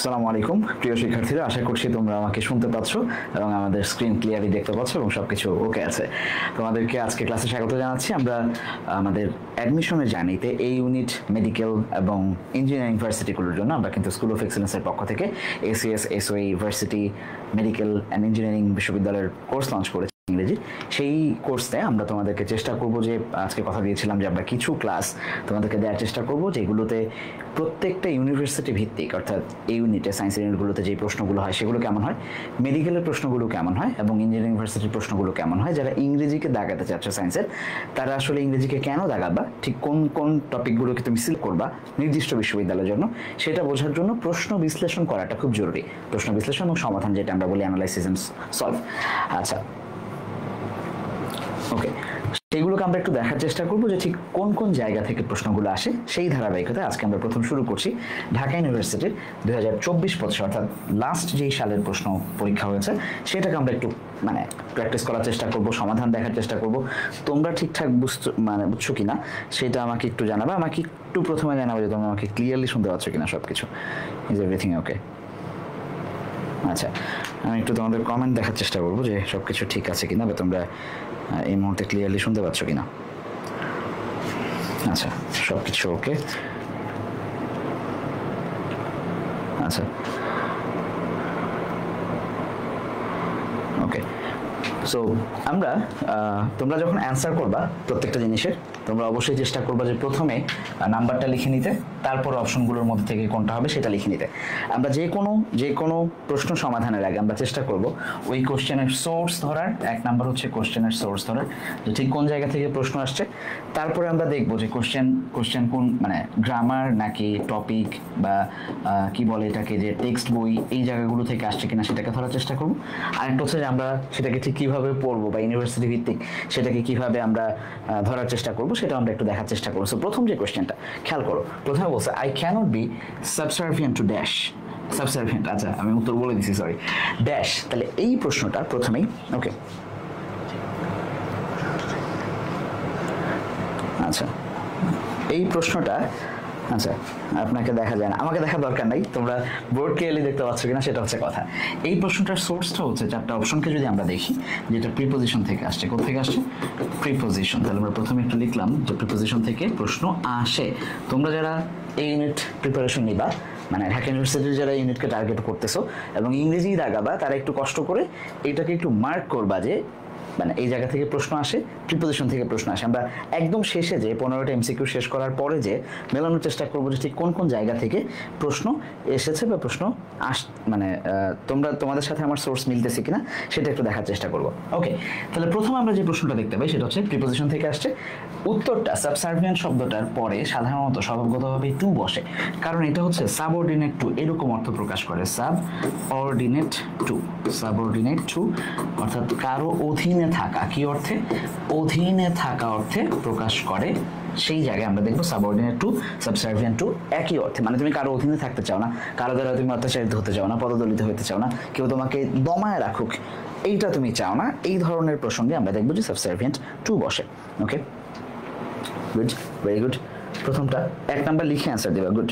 আসসালামু আলাইকুম প্রিয় শিক্ষার্থীরা, আশা করছি তোমরা আমাকে শুনতে পাচ্ছ এবং আমাদের স্ক্রিন ক্লিয়ারলি দেখতে পাচ্ছ এবং সবকিছু ওকে আছে। তোমাদেরকে আজকে ক্লাসে স্বাগত জানাচ্ছি। আমরা আমাদের অ্যাডমিশনের জার্নিতে এই ইউনিট মেডিকেল এবং ইঞ্জিনিয়ারিং ভার্সিটিগুলোর জন্য আমরা কিন্তু স্কুল অফ এক্সেলেন্সের পক্ষ থেকে ACS এসওই varsity medical and engineering বিশ্ববিদ্যালয়ের কোর্স লঞ্চ করেছি ইংরেজি। সেই কোর্সে আমরা তোমাদেরকে চেষ্টা করব যে আজকে কথা দিয়েছিলাম যে আমরা কিছু ক্লাস তোমাদেরকে দেওয়ার চেষ্টা করব যেগুলোতে প্রত্যেকটা ইউনিভার্সিটি ভিত্তিক, অর্থাৎ এই ইউনিটে সায়েন্স ইউনিটগুলোতে যে প্রশ্নগুলো হয় সেগুলো কেমন হয়, মেডিকেলের প্রশ্নগুলো কেমন হয় এবং ইঞ্জিনিয়ারিং ভার্সিটির প্রশ্নগুলো কেমন হয়। যারা ইংরেজিকে দাগাতে চাচ্ছ সায়েন্সের, তারা আসলে ইংরেজিকে কেন দাগাবা, ঠিক কোন কোন টপিকগুলোকে তুমি সিলেক্ট করবা নির্দিষ্ট বিশ্ববিদ্যালয়ের জন্য, সেটা বোঝার জন্য প্রশ্ন বিশ্লেষণ করাটা খুব জরুরি। প্রশ্ন বিশ্লেষণ এবং সমাধান, যেটা আমরা বলি অ্যানালাইসিস এন্ড সলভ। আচ্ছা, ওকে, সেইগুলোকে আমরা একটু দেখার চেষ্টা করবো যে ঠিক কোন কোন জায়গা থেকে প্রশ্নগুলো আসে। সেই ধারাবাহিকতায় আজকে আমরা প্রথম শুরু করছি ঢাকা ইউনিভার্সিটির 2024-25 অর্থাৎ লাস্ট যেই সালের প্রশ্ন পরীক্ষা হয়েছে সেটাকে আমরা একটু প্র্যাকটিস করার চেষ্টা করব, সমাধান দেখার চেষ্টা করব। তোমরা ঠিকঠাক বুঝছো কিনা সেটা আমাকে একটু জানাবে। আমাকে একটু প্রথমে জানাবে যে তোমরা আমাকে ক্লিয়ারলি শুনতে পাচ্ছ কিনা, সব কিছু ইজ এভরিথিং ওকে? আচ্ছা, আমি একটু তোমাদের কমেন্ট দেখার চেষ্টা করবো যে সব কিছু ঠিক আছে কিনা বা তোমরা এই মুহূর্তে ক্লিয়ারলি শুনতে পাচ্ছ কিনা। আচ্ছা, সব কিছু ওকে। আচ্ছা, ওকে। সো আমরা তোমরা যখন অ্যান্সার করবা প্রত্যেকটা জিনিসের, তোমরা অবশ্যই চেষ্টা করবা যে প্রথমে নাম্বারটা লিখে নিতে, তারপর অপশনগুলোর মধ্যে থেকে কোনটা হবে সেটা লিখে নিতে। আমরা যে কোনো প্রশ্ন সমাধানের আগে আমরা চেষ্টা করব ওই কোশ্চেনের সোর্স ধরার। এক নাম্বার হচ্ছে কোশ্চেনের সোর্স ধরার, যে ঠিক কোন জায়গা থেকে প্রশ্ন আসছে। তারপরে আমরা দেখবো যে কোশ্চেন কোন গ্রামার নাকি টপিক বা কি বলে এটাকে, যে টেক্সট বই, এই জায়গাগুলো থেকে আসছে কিনা সেটাকে ধরার চেষ্টা করবো। আরেকটা হচ্ছে যে আমরা সেটাকে ঠিক কীভাবে পড়বো বা ইউনিভার্সিটি ভিত্তিক সেটাকে কীভাবে আমরা ধরার চেষ্টা করবো সেটা আমরা একটু দেখার চেষ্টা করবো। সো প্রথম যে কোশ্চেনটা খেয়াল করো, প্রথমে বলছে I cannot be subservient to dash. Subservient, আচ্ছা আমি উত্তর বলে দিচ্ছি, সরি, ড্যাশ। তাহলে এই প্রশ্নটা প্রথমেই ওকে। আচ্ছা, এই প্রশ্নটা, আচ্ছা আপনাকে দেখা যায় না, আমাকে দেখা দরকার নাই, তোমরা বোর্ড ক্লিয়ারলি দেখতে পাচ্ছ কিনা সেটা হচ্ছে কথা। এই প্রশ্নটার সোর্সটা হচ্ছে চারটা অপশনকে যদি আমরা দেখি, যেটা প্রিপোজিশন থেকে আসছে। কোথা থেকে আসছে? প্রিপোজিশন। তাহলে আমরা প্রথমে একটু লিখলাম যে প্রিপোজিশন থেকে প্রশ্ন আসে। তোমরা যারা এই ইউনিট প্রিপারেশন নিবা, ঢাকা ইউনিভার্সিটির যারা ইউনিটকে টার্গেট করতেছো এবং ইংরেজি দাগাবা, তারা একটু কষ্ট করে এইটাকে একটু মার্ক করবা যে এই জায়গা থেকে প্রশ্ন আসে, প্রিপোজিশন থেকে প্রশ্ন আসে। আমরা একদম শেষে যে 15টা এমসিকিউ শেষ করার পরে যে মেলানোর চেষ্টা করবো যে ঠিক কোন কোন জায়গা থেকে প্রশ্ন এসেছে বা প্রশ্ন তোমাদের সাথে আমার সোর্স মিলতেছে কিনা সেটা একটু দেখার চেষ্টা করবো। ওকে, তাহলে প্রথমে আমরা যে প্রশ্নটা দেখতে পাই সেটা হচ্ছে প্রিপোজিশন থেকে আসছে। উত্তরটা সাবসার্ভিয়েন্ট শব্দটার পরে সাধারণত স্বভাবগতভাবে টু বসে, কারণ এটা হচ্ছে সাবঅর্ডিনেট টু, এরকম অর্থ প্রকাশ করে। সাবঅর্ডিনেট টু, সাবঅর্ডিনেট টু অর্থাৎ কারো অধীনে থাকা। কি অর্থে? অধীনে থাকা অর্থে প্রকাশ করে। সেই জায়গায় আমরা দেখবো সাবঅর্ডিনেট টু, সাবসার্ভিয়েন্ট টু একই অর্থে। তুমি কারো অধীনে থাকতে চাও না, কারো দ্বারা তুমি অত্যাচারিত হতে চাও না, পদদলিত হতে চাও না, কেউ তোমাকে দমায় রাখুক, এইটা তুমি চাও না। এই ধরনের প্রসঙ্গে আমরা দেখবো যে সাবসার্ভিয়েন্ট টু বসে। Okay, good, very good. প্রথমটা এক নাম্বার লিখে অ্যান্সার দেবা। Good,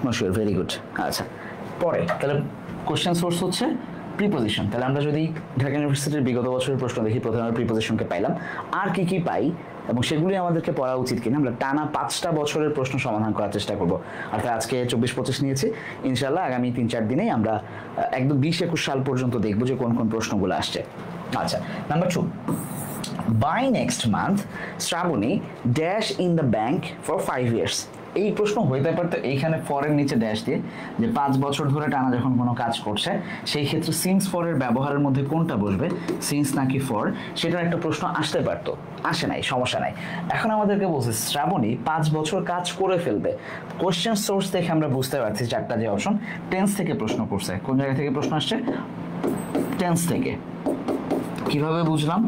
Moshiur, very good. আচ্ছা, পরে তাহলে কোশ্চেন সোর্স হচ্ছে প্রিপোজিশন। তাহলে আমরা যদি ঢাকা ইউনিভার্সিটির বিগত বছরের প্রশ্ন দেখি, প্রথমে আমরা প্রিপোজিশনকে পাইলাম। আর কি কি পাই এবং সেগুলি আমাদেরকে পড়া উচিত কিনা, আমরা টানা 5টা বছরের প্রশ্ন সমাধান করার চেষ্টা করব। অর্থাৎ আজকে 24-25 নিয়েছি, ইনশাল্লাহ আগামী 3-4 দিনেই আমরা একদম 20-21 সাল পর্যন্ত দেখবো যে কোন কোন প্রশ্নগুলো আসছে। আচ্ছা, number 2, by next month Srabani dash in the bank for 5 years। এই প্রশ্ন হইতে পারতো এইখানে ফরের নিচে ড্যাশ দিয়ে, যে 5 বছর ধরে টানা যখন কোনো কাজ করছে সেই ক্ষেত্রে সিন্স ফরের ব্যবহারের মধ্যে কোনটা বসবে, সিন্স নাকি ফর, সেটার একটা প্রশ্ন আসতে পারতো। আসে নাই, সমস্যা নাই। এখন আমাদেরকে বলছে শ্রাবণী 5 বছর কাজ করে ফেলবে। কোশ্চেন সোর্স থেকে আমরা বুঝতে পারছি চারটা যে অপশন, টেন্স থেকে প্রশ্ন করছে। কোন জায়গা থেকে প্রশ্ন আসছে? টেন্স থেকে। কিভাবে বুঝলাম?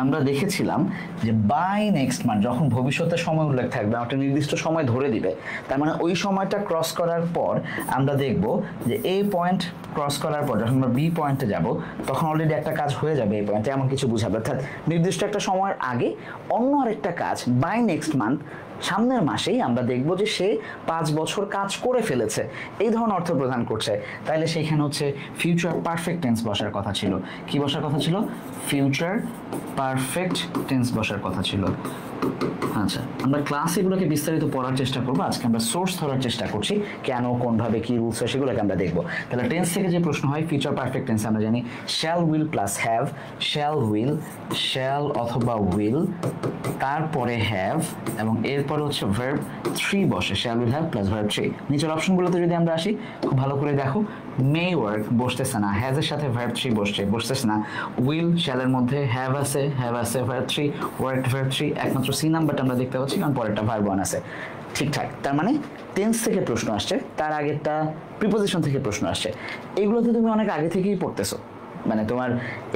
আমরা দেখেছিলাম যে বাই নেক্সট মান্থ, যখন ভবিষ্যতের সময় উল্লেখ থাকবে, একটা নির্দিষ্ট সময় ধরে দিবে, তার ওই সময়টা ক্রস করার পর আমরা দেখব যে এই পয়েন্ট ক্রস করার পর যখন আমরা বি পয়েন্টে যাব তখন অলরেডি একটা কাজ হয়ে যাবে এই পয়েন্টে, এমন কিছু বুঝাবে। অর্থাৎ নির্দিষ্ট একটা সময়ের আগে অন্য আরেকটা কাজ বাই নেক্সট মান্থ, সামনের মাসেই আমরা দেখব যে সে 5 বছর কাজ করে ফেলেছে, এই ধরনের অর্থ প্রদান করছে। তাইলে সেইখানে হচ্ছে ফিউচার পারফেক্ট টেন্স বসার কথা ছিল। কি বসার কথা ছিল? ফিউচার পারফেক্ট টেন্স বসার কথা ছিল। আচ্ছা, আমরা ক্লাসে এগুলোকে বিস্তারিত পড়ার চেষ্টা করবো। আজকে আমরা সোর্স ধরার চেষ্টা করছি, কেন, কোনভাবে, কি রুলস হয় সেগুলোকে আমরা দেখবো। তাহলে টেন্স থেকে যে প্রশ্ন হয় ফিউচার পারফেক্ট টেন্স আমরা জানি shall will plus have, shall will, shall অথবা উইল, তারপরে হ্যাভ এবং এরপরে হচ্ছে ভার্ব 3 বসে, shall will have plus verb 3। নিচের অপশনগুলোতে যদি আমরা আসি খুব ভালো করে দেখো, মে ওয়ার্ক বসতেছে না, হ্যাজ এর সাথে ভার্ব 3 বসতেছে না, উইল শ্যালের মধ্যে হ্যাভ আছে ভার্ব 3, ওয়ার্ক ভার্ব 3, একমাত্র সি নাম্বারটা আমরা দেখতে পাচ্ছি কারণ পরেরটা ভার্ব 1 আছে। ঠিকঠাক, তার মানে টেন্স থেকে প্রশ্ন আসছে, তার আগেরটা প্রিপোজিশন থেকে প্রশ্ন আসছে। এইগুলোতে তুমি অনেক আগে থেকেই পড়তেছো, মানে তোমার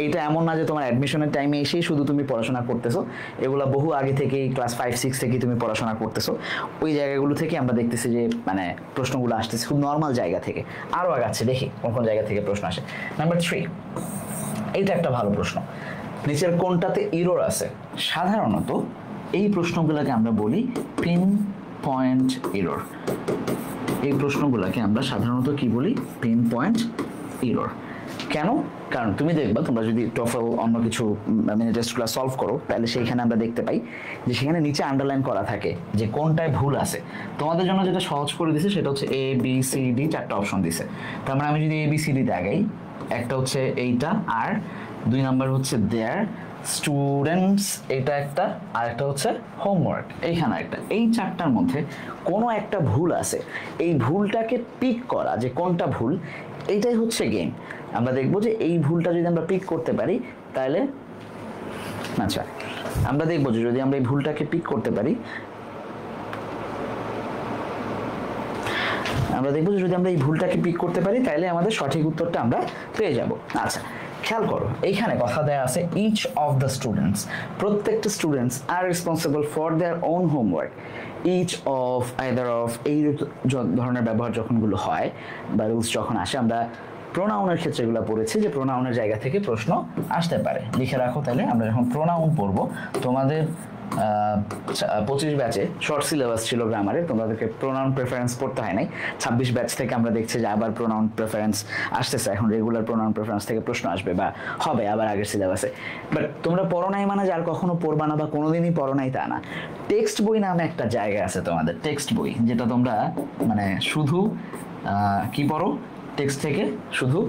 এইটা এমন না যে তোমার অ্যাডমিশনের টাইমে এসেই শুধু তুমি পড়াশোনা করতেছো, এগুলো বহু আগে থেকেই ক্লাস 5-6 থেকেই তুমি পড়াশোনা করতেছো। ওই জায়গাগুলো থেকে আমরা দেখতেছি যে মানে প্রশ্নগুলো আসতেছে খুব নর্মাল জায়গা থেকে। আরও আগাচ্ছে, দেখি কোন কোন জায়গা থেকে প্রশ্ন আসে। নাম্বার 3, এইটা একটা ভালো প্রশ্ন। নিচের কোনটাতে ইরর আছে? সাধারণত এই প্রশ্নগুলোকে আমরা বলি পিন পয়েন্ট ইরর। এই প্রশ্নগুলোকে আমরা সাধারণত কি বলি? Pin point error. কেন? কারণ তুমি দেখবা, তোমরা যদি টফেল অন্য কিছু মিনি টেস্টগুলো সলভ করো তাহলে সেইখানে আমরা দেখতে পাই যে সেখানে নিচে আন্ডারলাইন করা থাকে যে কোনটায় ভুল আছে। তোমাদের জন্য যেটা সহজ করে দিছে সেটা হচ্ছে এ বি সি ডি 4টা অপশন দিছে। তার মানে আমি যদি এ বি সি ডি তে আগাই, একটা হচ্ছে এইটা, আর 2 নাম্বার হচ্ছে দেয়ার স্টুডেন্টস, এটা একটা, আর একটা হচ্ছে হোমওয়ার্ক, এইখানে একটা। এই 4টার মধ্যে কোনো একটা ভুল আছে, এই ভুলটাকে পিক করা যে কোনটা ভুল, এইটাই হচ্ছে গেম। আমরা দেখবো যে এই ভুলটা যদি আমরা পিক করতে পারি তাহলে, আচ্ছা আমরা দেখবো যে যদি আমরা এই ভুলটাকে পিক করতে পারি, তাহলে আমাদের সঠিক উত্তরটা আমরা পেয়ে যাব। আচ্ছা খেয়াল করো, এইখানে কথা দেয়া আছে ইচ অফ দ্য স্টুডেন্টস, প্রত্যেকটা students are responsible for their own homework. Each of, either of, এই ধরনের ব্যবহার যখনগুলো হয় বা রুলস যখন আসে, আমরা প্রোনাউনের ক্ষেত্রে এগুলো পড়েছি যে প্রোনাউনের জায়গা থেকে প্রশ্ন আসতে পারে। লিখে রাখো তাহলে, আমরা যখন প্রোনাউন পড়বো, তোমাদের 25 ব্যাচে শর্ট সিলেবাস ছিল গ্রামারে, তোমাদেরকে প্রোনাউন প্রেফারেন্স পড়তে হয় নাই। 26 ব্যাচ থেকে আমরা দেখছি যে আবার প্রোনাউন প্রেফারেন্স আসতেছে, এখন রেগুলার প্রোনাউন প্রেফারেন্স থেকে প্রশ্ন আসবে বা হবে আবার আগের সিলেবাসে। বাট তোমরা পড়ো নাই মানে যে আর কখনো পড়বা না বা কোনোদিনই পড়ো নাই তা না। টেক্সট বই নামে একটা জায়গা আছে তোমাদের, টেক্সট বই, যেটা তোমরা মানে শুধু কি পড়ো, টেক্সট থেকে শুধু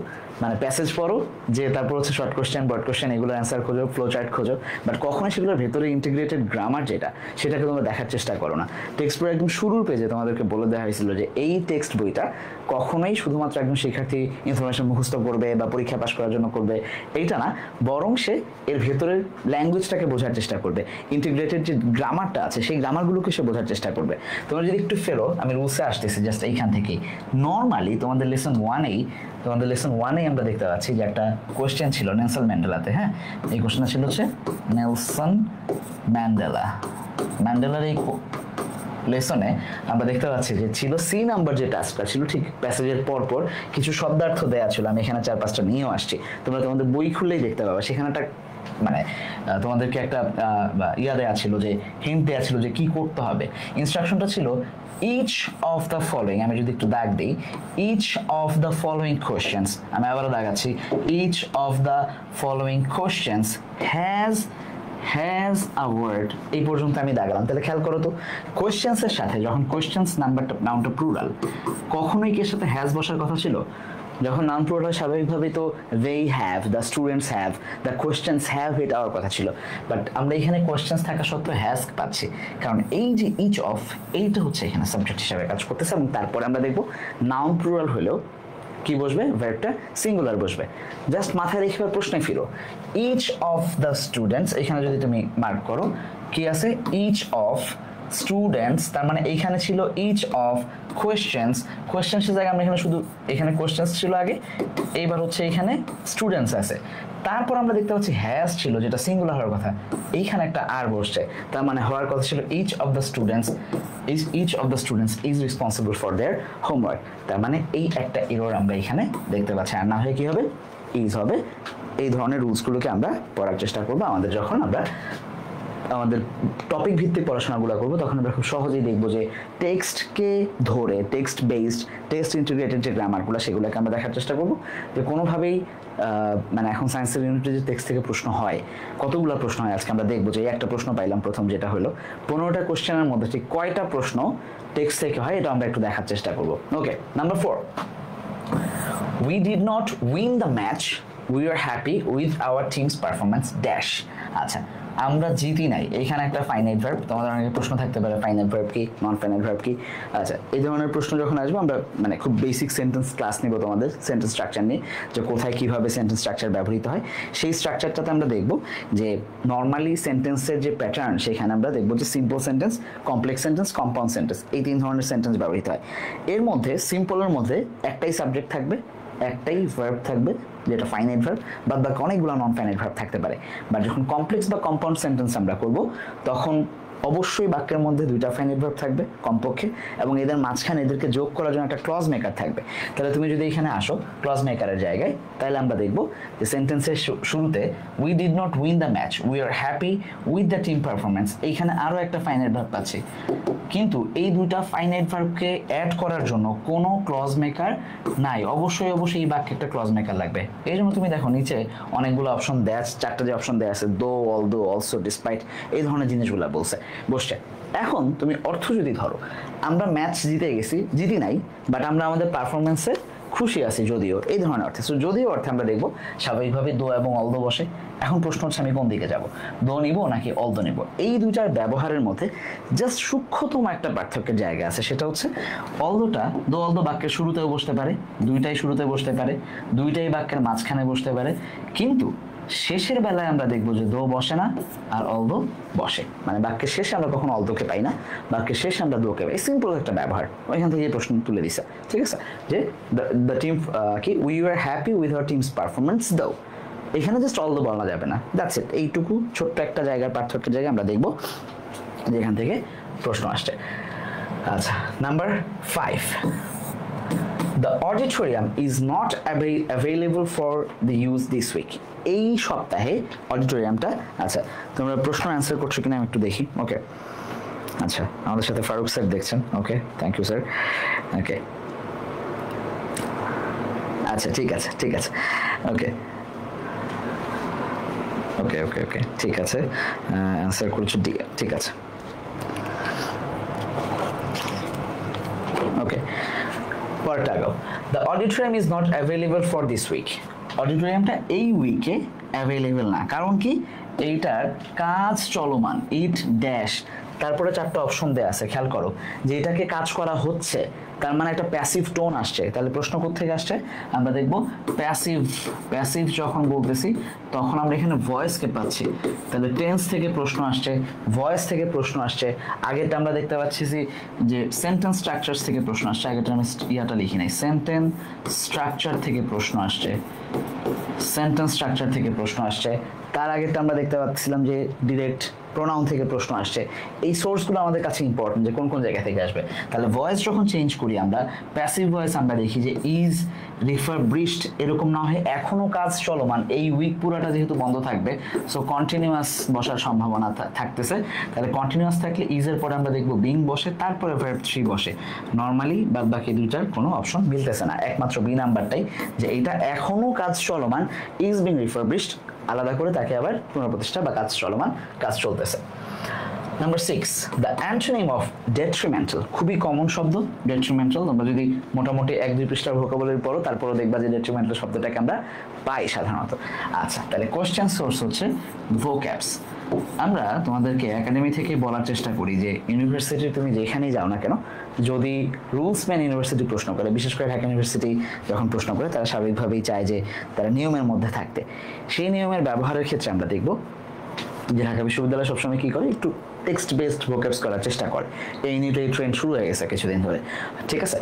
মানে প্যাসেজ পড়ো, যে তারপর হচ্ছে শর্ট কোশ্চেন, ব্রড কোশ্চেন, এগুলো অ্যান্সার খোঁজো, ফ্লো চার্ট খোঁজো, বাট কখনোই সেগুলোর ভেতরে ইন্টিগ্রেটেড গ্রামার যেটা, সেটাকে তোমরা দেখার চেষ্টা করো না। টেক্সট বই একদম শুরুর পেজে তোমাদেরকে বলে দেওয়া হয়েছিল যে এই টেক্সট বইটা কখনোই শুধুমাত্র একজন শিক্ষার্থী ইনফরমেশন মুখস্থ করবে বা পরীক্ষা পাস করার জন্য করবে, এইটা না, বরং সে এর ভেতরের ল্যাঙ্গুয়েজটাকে বোঝার চেষ্টা করবে, ইন্টিগ্রেটেড যে গ্রামারটা আছে সেই গ্রামারগুলোকে সে বোঝার চেষ্টা করবে। তোমরা যদি একটু ফেরো, আমি রুলসে আসতেছি জাস্ট এইখান থেকেই। নর্মালি তোমাদের লেসন 1-এই আমরা দেখতে পাচ্ছি যে একটা কোয়েশ্চেন ছিল নেলসন ম্যান্ডেলাতে। হ্যাঁ, এই কোয়েশ্চেনটা ছিল হচ্ছে নেলসন ম্যান্ডেলার এই লেসনে আমরা দেখতে পাচ্ছি যে ছিল সি নাম্বার যে টাস্কটা ছিল, ঠিক প্যাসেজের পরপর কিছু শব্দার্থ দেয়া ছিল। আমি এখানে 4-5টা নিয়েও আসছি, তোমরা তোমাদের বই খুললেই দেখতে পাবে। সেখানে একটা মানে তোমাদেরকে একটা দেয়া ছিল, যে হিন্ট দেয়া ছিল যে কি করতে হবে। ইনস্ট্রাকশনটা ছিল ইচ অফ দ্য ফলোয়িং, আমি যদি একটু দাগ দিই, each of the following questions, আমি আবারও দাগাচ্ছি, each of the following questions has a word, এই পর্যন্ত আমি দাগালাম। তাহলে খেয়াল করো তো, কোয়েশ্চেন্সের সাথে যখন কোয়েশ্চেন্স নাউনটা প্লুরাল, কখনোই কি এর সাথে হ্যাজ বসার কথা ছিল? যখন নাউন প্লুরাল হয় স্বাভাবিকভাবেই তো they have, the students have, the questions have, এটা হওয়ার কথা ছিল। বাট আমরা এখানে কোয়েশ্চেন্স থাকা সত্ত্বেও হ্যাজ পাচ্ছি, কারণ এই যে ইচ অফ, এইটা হচ্ছে এখানে সাবজেক্ট হিসাবে কাজ করতেছে। এবং তারপরে আমরা দেখবো নাউন প্লুরাল হলেও কি বসবে, ভার্বটা সিঙ্গুলার বসবে। জাস্ট মাথায় রেখে প্রশ্নে ফিরো, ইচ অফ দ্য স্টুডেন্টস, এখানে যদি তুমি মার্ক করো কি আছে, ইচ অফ স্টুডেন্টস, তার মানে এইখানে ছিল ইচ অফ কোয়েশ্চেন্সের জায়গায় আমরা এখানে শুধু, এখানে কোয়েশ্চেন্স ছিল আগে, এইবার হচ্ছে এখানে স্টুডেন্টস আছে। তারপর আমরা দেখতে পাচ্ছি হ্যাজ ছিল যেটা সিঙ্গুলার হওয়ার কথা, এইখানে একটা আর বসছে, তার মানে হওয়ার কথা ছিল each of the students is responsible for their homework, তার মানে এই একটা এরর আমরা এখানে দেখতে পাচ্ছি। আর না হয়ে কি হবে, ইজ হবে। এই ধরনের রুলসগুলোকে আমরা পড়ার চেষ্টা করবো আমাদের যখন আমরা আমাদের টপিক ভিত্তিক পড়াশোনাগুলো করবো, তখন আমরা খুব সহজেই দেখবো যে টেক্সটকে ধরে টেক্সট বেসড টেক্সট ইন্টিগ্রেটেড যে গ্রামারগুলো সেগুলোকে আমরা দেখার চেষ্টা করবো যে কোনোভাবেই মানে এখন সায়েন্সের ইউনিটে যে টেক্সট থেকে প্রশ্ন হয়, কতগুলো প্রশ্ন হয় আজকে আমরা দেখবো। যে একটা প্রশ্ন পাইলাম প্রথম, যেটা হলো 15টা কোশ্চেনের মধ্যে ঠিক কয়টা প্রশ্ন টেক্সট থেকে হয় এটা আমরা একটু দেখার চেষ্টা করবো। ওকে, number 4, we did not win the match, we are happy with our team's performance dash। আচ্ছা, আমরা জিতি নাই, এখানে একটা ফাইনাইট ভার্ব, তোমাদের অনেক প্রশ্ন থাকতে পারে ফাইনাইট ভার্ব কি, নন ফাইনাইট ভার্ব কি। আচ্ছা, এই ধরনের প্রশ্ন যখন আসবে আমরা মানে খুব বেসিক সেন্টেন্স ক্লাস নিব তোমাদের সেন্টেন্স স্ট্রাকচার নিয়ে, যে কোথায় কিভাবে সেন্টেন্স স্ট্রাকচার ব্যবহৃত হয় সেই স্ট্রাকচারটাতে আমরা দেখব যে নর্মালি সেন্টেন্সের যে প্যাটার্ন সেখানে আমরা দেখব যে simple sentence, complex sentence, compound sentence, এই 3 ধরনের সেন্টেন্স ব্যবহৃত হয়। এর মধ্যে সিম্পলের মধ্যে একটাই সাবজেক্ট থাকবে, একটাই ভার্ব থাকবে যেটা ফাইনাইট ভার্ব, বাদ বাকি অনেকগুলো নন ফাইনাইট ভার্ব থাকতে পারে। বাট যখন কমপ্লেক্স বা কম্পাউন্ড সেন্টেন্স আমরা করব তখন অবশ্যই বাক্যের মধ্যে 2টা ফাইনাইট ভার্ব থাকবে কমপক্ষে, এবং এদের মাঝখানে এদেরকে যোগ করার জন্য একটা ক্লজ মেকার থাকবে। তাহলে তুমি যদি এখানে আসো ক্লজ মেকারের জায়গায়, তাহলে আমরা দেখব যে সেন্টেন্সের শুরুতে we did not win the match, we are happy with the team performance, এইখানে আরও একটা ফাইনাইট ভার্ব পাচ্ছি, কিন্তু এই 2টা ফাইনাইট ভার্বকে অ্যাড করার জন্য কোনো ক্লজ মেকার নাই। অবশ্যই এই বাক্যে একটা ক্লজ মেকার লাগবে। এই জন্য তুমি দেখো নিচে অনেকগুলো অপশন দেয়া আছে, 4টা যে অপশন দেয়া আছে, দো, অলদো, অলসো, ডিসপাইট, এই ধরনের জিনিসগুলো বসছে। এখন তুমি অর্থ যদি ধরো, আমরা ম্যাচ জিতি নাই, বাট আমরা আমাদের পারফরমেন্সে খুশি আছি যদিও, এই ধরনের অর্থে। সো যদিও অর্থে আমরা দেখবো স্বাভাবিকভাবে দো এবং অলদো বসে। এখন প্রশ্ন হচ্ছে আমি কোন দিকে যাব, দো নিব নাকি অলদো নিব? এই 2টার ব্যবহারের মধ্যে জাস্ট সূক্ষ্মতম একটা পার্থক্যের জায়গা আছে, সেটা হচ্ছে অলদোটা দো অলদো বাক্যের শুরুতেও বসতে পারে, 2টাই শুরুতে বসতে পারে, 2টাই বাক্যের মাঝখানে বসতে পারে, কিন্তু শেষের বেলায় আমরা দেখবো যে দো বসে না আর অলদো বসে। মানে বাক্যের শেষে আমরা কখনো অলদোকে পাই না, বাক্যের শেষে আমরা দোকে পাই। সিম্পল একটা ব্যবহার, ওইখান থেকে এই প্রশ্ন তুলে দিছে। ঠিক আছে, যে দ্য টিম কি we are happy with our teams performance দো, এখানে জাস্ট অলদো বলা যাবে না, দ্যাটস ইট। এইটুকু ছোট্ট একটা জায়গার পার্থক্যের জায়গায় আমরা দেখবো যেখান থেকে প্রশ্ন আসছে। আচ্ছা, number 5, The auditorium is not available for the use this week. এই সপ্তাহে অডিটোরিয়ামটা, আচ্ছা তোমরা প্রশ্ন অ্যান্সার করছো কিনা আমি একটু দেখি। ওকে, আচ্ছা আমাদের সাথে ফারুক স্যার দেখছেন, ওকে থ্যাংক ইউ স্যার। ওকে, আচ্ছা ঠিক আছে ওকে ওকে ওকে ওকে ঠিক আছে, অ্যান্সার করছো, ঠিক আছে ওকে। পরটাগো, the auditorium is not available for this week. অডিটোরিয়ামটা এই উইকে অ্যাভেলেবল না, কারণ কি এইটার কাজ চলমান, ইট ড্যাশ, তারপরে 4টা অপশন দেয়া আছে, খেয়াল করো যে এটাকে কাজ করা হচ্ছে, তার মানে একটা প্যাসিভ টোন আসছে। তাহলে প্রশ্ন কোত্থেকে আসছে আমরা দেখব, প্যাসিভ যখন বলতেছি তখন আমরা এখানে ভয়েসকে পাচ্ছি, তাহলে টেন্স থেকে প্রশ্ন আসছে, ভয়েস থেকে প্রশ্ন আসছে। আগেরটা আমরা দেখতে পাচ্ছি যে সেন্টেন্স স্ট্রাকচার থেকে প্রশ্ন আসছে, আগেরটা আমি ইয়াটা লিখি নাই, সেন্টেন্স স্ট্রাকচার থেকে প্রশ্ন আসছে, সেন্টেন্স স্ট্রাকচার থেকে প্রশ্ন আসছে। তার আগেরটা আমরা দেখতে পাচ্ছিলাম যে ডিরেক্ট প্রোনাউন থেকে প্রশ্ন আসছে। এই সোর্সগুলো আমাদের কাছে ইম্পর্টেন্ট যে কোন কোন জায়গা থেকে আসবে। তাহলে ভয়েস যখন চেঞ্জ করি আমরা, প্যাসিভ ভয়েস আমরা দেখি যে ইজ, রিফারবিশড, এরকম না হয় এখনো কাজ চলমান, এই উইক পুরাটা যেহেতু বন্ধ থাকবে, সো কন্টিনিউয়াস বসার সম্ভাবনা থাকতেছে। তাহলে কন্টিনিউয়াস থাকলে ইজের পরে আমরা দেখবো বিং বসে, তারপরে ভার্ব 3 বসে। নর্মালি বাদ বাকি 2টার কোনো অপশন মিলতেছে না, একমাত্র বি নাম্বারটাই যে এইটা এখনো কাজ চলমান, ইজ বিং রিফারবিশড, আলাদা করে তাকে আবার পুনঃপ্রতিষ্ঠা বা কাজ চলমান, কাজ চলতেছে। Number 6, the antonym of detrimental, খুবই কমন শব্দ ডেট্রিমেন্টাল। তোমরা যদি মোটামুটি 1-2 পৃষ্ঠার ভোকাবুলারি পড়ো তারপরও দেখবা যে ডেট্রিমেন্টাল শব্দটাকে আমরা পাই সাধারণত। আচ্ছা, তাহলে কোশ্চেন সোর্স হচ্ছে ভোক্যাবস। আমরা তোমাদেরকে একাডেমি থেকে বলার চেষ্টা করি যে ইউনিভার্সিটি তুমি যেখানেই যাও না কেন, যদি রুলস মেন ইউনিভার্সিটি প্রশ্ন করে, বিশেষ করে ঢাকা ইউনিভার্সিটি যখন প্রশ্ন করে, তারা স্বাভাবিকভাবেই চায় যে তারা নিয়মের মধ্যে থাকতে। সেই নিয়মের ব্যবহারের ক্ষেত্রে আমরা দেখব যে ঢাকা বিশ্ববিদ্যালয় সবসময় কী করে, একটু টেক্সট বেসড ভোকেবস করার চেষ্টা কর। এই ইউনিটে এই ট্রেন্ড শুরু হয়ে গেছে কিছুদিন ধরে, ঠিক আছে?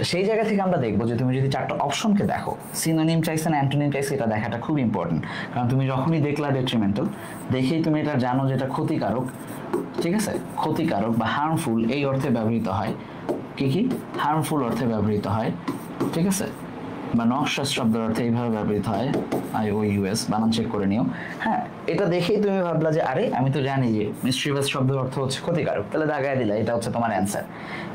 সেই জায়গা থেকে আমরা দেখবো যে তুমি যদি 4টা অপশনকে দেখো, সিনোনিম চাইছে না অ্যান্টোনিম চাইছে, এটা দেখাটা খুব ইম্পর্টেন্ট। কারণ তুমি যখনই দেখলা ডেট্রিমেন্টাল, দেখেই তুমি এটা জানো যে এটা ক্ষতিকারক, ঠিক আছে? ক্ষতিকারক বা হার্মফুল এই অর্থে ব্যবহৃত হয়। কি হার্মফুল অর্থে ব্যবহৃত হয়, ঠিক আছে? বা নক্সাস শব্দের অর্থে এইভাবে ব্যবহৃত হয়, IOUS, বানান চেক করে নিও। হ্যাঁ, এটা দেখেই তুমি ভাবলা যে আরে আমি তো জানি যে মিসচিভিয়াস শব্দের অর্থ হচ্ছে ক্ষতিকারক, তাহলে দাগায় দিলা এটা হচ্ছে তোমার অ্যান্সার।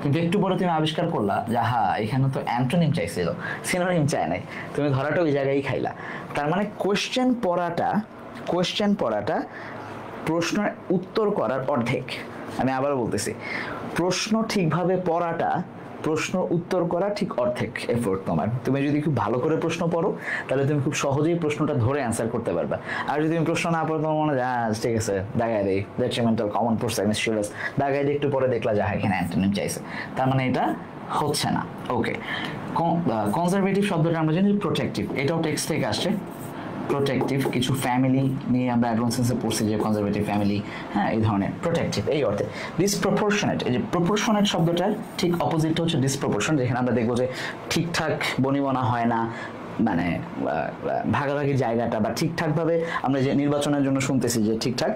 কিন্তু একটু পরে তুমি আবিষ্কার করলা যে হ্যাঁ, এখানে তো অ্যান্টোনিম চাইছিল, সিনোনিম চায় নাই, তুমি ধরাটা ওই জায়গায় খাইলা। তার মানে কোয়েশ্চেন পড়াটা প্রশ্নের উত্তর করার অর্ধেক। আমি আবারও বলতেছি, প্রশ্ন ঠিকভাবে পড়াটা প্রশ্ন উত্তর করা ঠিক অর্ধেক এফোর্ট তোমার। তুমি যদি খুব ভালো করে প্রশ্ন পড়ো তাহলে তুমি খুব সহজেই প্রশ্নটা ধরে অ্যান্সার করতে পারবে। আর যদি তুমি প্রশ্ন না পড়ো, তোমার মনে হয় ঠিক আছে দাগায় দেই, ডেট্রিমেন্টাল কমন পড়ছে মিসচিভিয়াস, দাগায় দিয়ে একটু পরে দেখলা যে এখানে অ্যান্টোনিম চাইছে, তার মানে এটা হচ্ছে না। ওকে, কনজারভেটিভ শব্দটা আমরা জানি প্রোটেক্টিভ, এটাও টেক্সট থেকে আসছে। প্রোটেক্টিভ কিছু ফ্যামিলি নিয়ে আমরা অ্যাডভান্সেন্সে পড়ছি যে কনজারভেটিভ ফ্যামিলি, হ্যাঁ, এই ধরনের প্রোটেক্টিভ এই অর্থে। ডিসপ্রপোর্শনেট, এই যে প্রপোর্শনেট শব্দটার ঠিক অপোজিটটা হচ্ছে ডিসপ্রপোর্শন, যেখানে আমরা দেখবো যে ঠিকঠাক বনিবনা হয় না, মানে ভাগাভাগি জায়গাটা বা ঠিকঠাকভাবে আমরা যে নির্বাচনের জন্য শুনতেছি যে ঠিকঠাক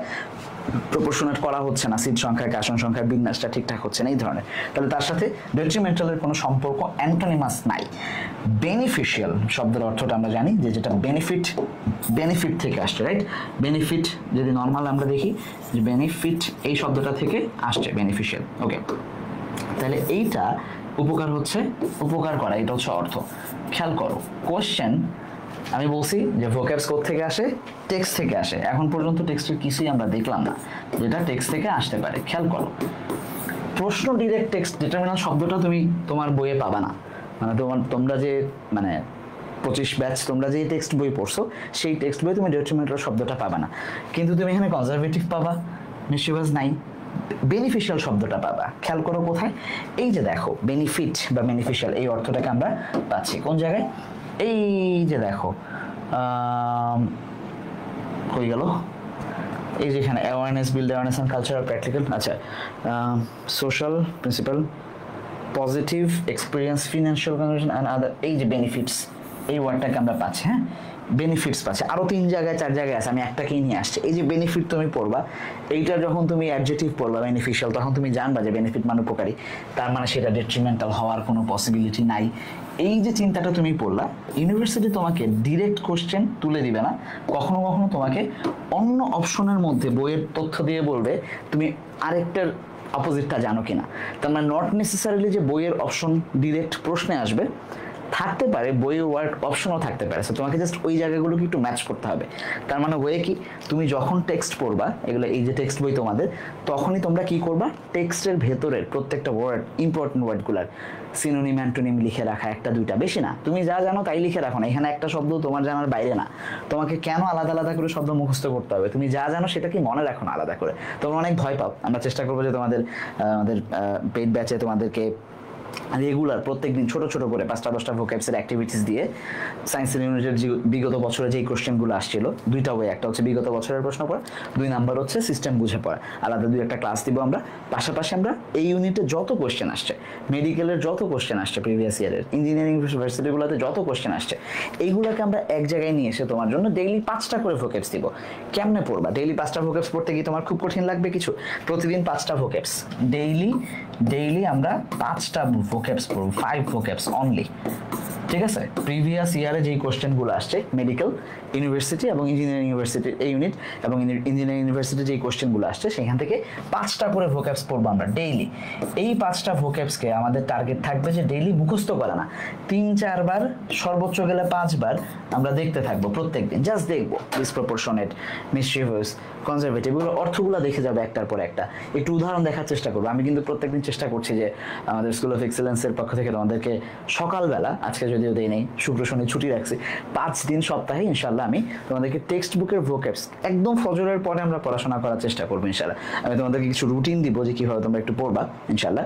প্রপোর্শনেট করা হচ্ছে না, সিট সংখ্যা আসন সংখ্যার বিন্যাসটা ঠিকঠাক হচ্ছে না, এই ধরনের। তাহলে তার সাথে ডেট্রিমেন্টালের কোনো সম্পর্ক অ্যান্টোনিমাস নাই। বেনিফিশিয়াল শব্দের অর্থটা আমরা জানি যে যেটা বেনিফিট থেকে আসছে, রাইট? বেনিফিট যদি নর্মাল আমরা দেখি যে বেনিফিট এই শব্দটা থেকে আসছে, বেনিফিশিয়াল। ওকে, তাহলে এইটা উপকার হচ্ছে উপকার করা, এটা হচ্ছে অর্থ। খেয়াল করো, কোশ্চেন আমি বলছি যে ভোক্যাবস কোথা থেকে আসে, টেক্সট থেকে আসে। এখন পর্যন্ত টেক্সটের কিছুই আমরা দেখলাম না যেটা টেক্সট থেকে আসতে পারে। খেয়াল করো, প্রশ্ন ডিরেক্ট টেক্সট ডিটারমিনাল শব্দটা তুমি তোমার বইয়ে পাবা না। মানে তোমরা যে 25 ব্যাচ তোমরা যে টেক্সট বই পড়ছো, সেই টেক্সট বই তুমি ডেট্রিমেন্টাল শব্দটা পাবা না। কিন্তু তুমি এখানে কনজারভেটিভ পাবা, মিসচিভিয়াস নাই, বেনিফিশিয়াল শব্দটা পাবা। খেয়াল করো কোথায়, এই যে দেখো বেনিফিট বা বেনিফিশিয়াল এই অর্থটাকে আমরা পাচ্ছি কোন জায়গায়, এই যে দেখো হয়ে গেল, এই যেখানে awareness, build awareness and cultural practical, আচ্ছা, social principal, positive experience, financial conservation and other, এই যে বেনিফিটস এই ওয়ার্ডটাকে আমরা পাচ্ছি। হ্যাঁ, বেনিফিটস পাচ্ছে, আরো 3 জায়গায় 4 জায়গায় আছে, আমি একটাকেই নিয়ে আসছি। এই যে বেনিফিট তুমি পড়বা, এইটা যখন তুমি অ্যাডজেক্টিভ পড়বা বেনিফিশিয়াল, তখন তুমি জানবা যে বেনিফিট মানে উপকারী, তার মানে সেটা ডেট্রিমেন্টাল হওয়ার কোনো পসিবিলিটি নাই। এই যে চিন্তাটা তুমি পড়লা, ইউনিভার্সিটি তোমাকে ডিরেক্ট কোশ্চেন তুলে দিবে না, কখনো কখনো তোমাকে অন্য অপশনের মধ্যে বইয়ের তথ্য দিয়ে বলবে তুমি আরেকটার অপোজিটটা জানো কিনা। তার মানে নট নেসেসারিলি যে বইয়ের অপশন ডিরেক্ট প্রশ্নে আসবে, থাকতে পারে বইয়ের ওয়ার্ড অপশনও থাকতে পারে। তোমাকে জাস্ট ওই জায়গাগুলোকে একটু ম্যাচ করতে হবে। তার মানে ওয়ে কি, তুমি যখন টেক্সট পড়বা, এগুলো এই যে টেক্সট বই তোমাদের, তখনই তোমরা কি করবা, টেক্সটের ভেতরের প্রত্যেকটা ওয়ার্ড, ইম্পর্টেন্ট ওয়ার্ডগুলার সিনোনিম অ্যান্টোনিম লিখে রাখা, 1-2টা, বেশি না। তুমি যা জানো তাই লিখে রাখো না, এখানে একটা শব্দ তোমার জানার বাইরে না। তোমাকে কেন আলাদা আলাদা করে শব্দ মুখস্থ করতে হবে? তুমি যা জানো সেটা কি মনে রাখো না আলাদা করে। তোমরা অনেক ভয় পাও, আমরা চেষ্টা করবো যে আমাদের পেইড ব্যাচে তোমাদেরকে রেগুলার প্রত্যেকদিন ছোট ছোট করে 5টা-10টা ভোক্যাবসের অ্যাক্টিভিটিস দিয়ে সায়েন্সের ইউনিটের বিগত বছরে যেই কোশ্চেনগুলো আসছিল, 2টা ওয়ে, একটা হচ্ছে বিগত বছরের প্রশ্ন পড়া, 2 নাম্বার হচ্ছে সিস্টেম বুঝে পড়া। আলাদা 2-1টা ক্লাস দিব আমরা। পাশাপাশি আমরা এই ইউনিটে যত কোশ্চেন আসছে, মেডিকেলের যত কোশ্চেন আসছে প্রিভিয়াস ইয়ারের, ইঞ্জিনিয়ারিং ইউনিভার্সিটিগুলোতে যত কোশ্চেন আসছে, এইগুলোকে আমরা এক জায়গায় নিয়ে এসে তোমার জন্য ডেইলি 5টা করে ভোক্যাবস দিব। কেমনে পড়বা? ডেইলি 5টা ভোক্যাবস পড়তে গিয়ে তোমার খুব কঠিন লাগবে কিছু? প্রতিদিন 5টা ভোক্যাবস, ডেইলি আমরা 5টা ভোক্যাবস পড়ব, 5 ভোক্যাবস অনলি, ঠিক আছে? প্রিভিয়াস ইয়ারে যেই কোশ্চেনগুলো আসছে মেডিকেল ইউনিভার্সিটি এবং ইঞ্জিনিয়ারিং ইউনিভার্সিটির এই ইউনিট এবং ইঞ্জিনিয়ারিং ইউনিভার্সিটির যেই কোশ্চেনগুলো আসছে, সেখান থেকে 5টা করে ভোক্যাবস পড়বো আমরা ডেইলি। এই 5টা ভোক্যাবসকে আমাদের টার্গেট থাকবে যে ডেইলি মুখস্থ করা না, 3-4 বার, সর্বোচ্চ গেলে 5 বার আমরা দেখতে থাকবো প্রত্যেকদিন। জাস্ট দেখবো ডিসপ্রপোর্শনেট, মিসচিভিয়াস, কনজারভেটিভ, এগুলো অর্থগুলো দেখে যাবে একটার পর একটা। একটু উদাহরণ দেখার চেষ্টা করবো। আমি কিন্তু প্রত্যেকদিন চেষ্টা করছি যে আমাদের স্কুল অফ এক্সেলেন্সের পক্ষ থেকে তোমাদেরকে সকালবেলা, আজকে যদিও দেই নেই, শুক্র শনি ছুটি রাখছি, 5 দিন সপ্তাহে ইনশাল্লাহ আমি তোমাদেরকে টেক্সট বুকের ভোক্যাবস একদম ফজরের পরে আমরা পড়াশোনা করার চেষ্টা করবো ইনশাল্লাহ। আমি তোমাদেরকে কিছু রুটিন দিব যে কীভাবে তোমরা একটু পড়বা ইনশাল্লাহ।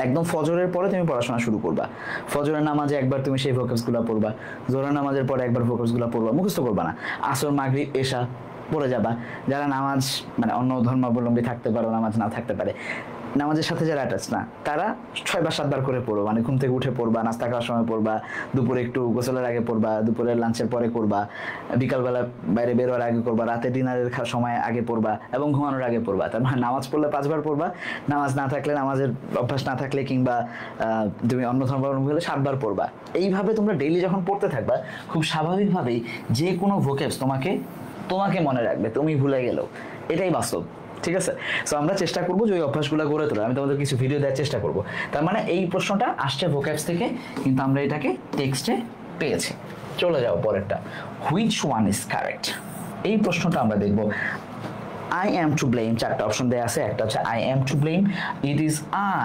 একদম ফজরের পরে তুমি পড়াশোনা শুরু করবা। ফজরের নামাজে একবার তুমি সেই ভোক্যাবসগুলো পড়বা, জোহরের নামাজের পরে একবার ভোক্যাবসগুলো পড়বা, মুখস্থ করবা না। আসর, মাগরিব, এশা, পড়ে যাবা। যারা নামাজ মানে অন্য ধর্মাবলম্বী থাকতে পারো, নামাজ না থাকতে পারে, নামাজের সাথে যারা অ্যাটাচ না তারা 6 বা 7 বার করে পড়ো, মানে ঘুম থেকে উঠে পড়বা, নাস্তা খাওয়ার সময় পড়বা, দুপুরে একটু গোসলের আগে পড়বা, দুপুরের লাঞ্চের পরে করবা, বিকালবেলা বাইরে বেরোয়ার আগে করবা, রাতে ডিনারের সময় আগে পড়বা এবং ঘুমানোর আগে পড়বা। তার মানে নামাজ পড়লে 5 বার পড়বা, নামাজ না থাকলে, নামাজের অভ্যাস না থাকলে কিংবা তুমি অন্য ধর্মাবলম্বী হলে 7 বার পড়বা। এইভাবে তোমরা ডেইলি যখন পড়তে থাকবা খুব স্বাভাবিকভাবেই যে কোনো ভোকেবস তোমাকে মনে রাখবে, তুমি ভুলে গেলেও। এটাই বাস্তব, ঠিক আছে? সো আমরা চেষ্টা করবো যে ওই অভ্যাসগুলো গড়ে তোলা। আমি তোমাদের কিছু ভিডিও দেওয়ার চেষ্টা করবো। তার মানে এই প্রশ্নটা আসছে ভোক্যাবস থেকে, কিন্তু আমরা এটাকে টেক্সটে পেয়েছি। চলে যাও পরেরটা, হুইচ ওয়ান ইজ কারেক্ট। এই প্রশ্নটা আমরা দেখবো। I am to blame, 4টা অপশন দেয়া আছে। একটা হচ্ছে I am to blame, it is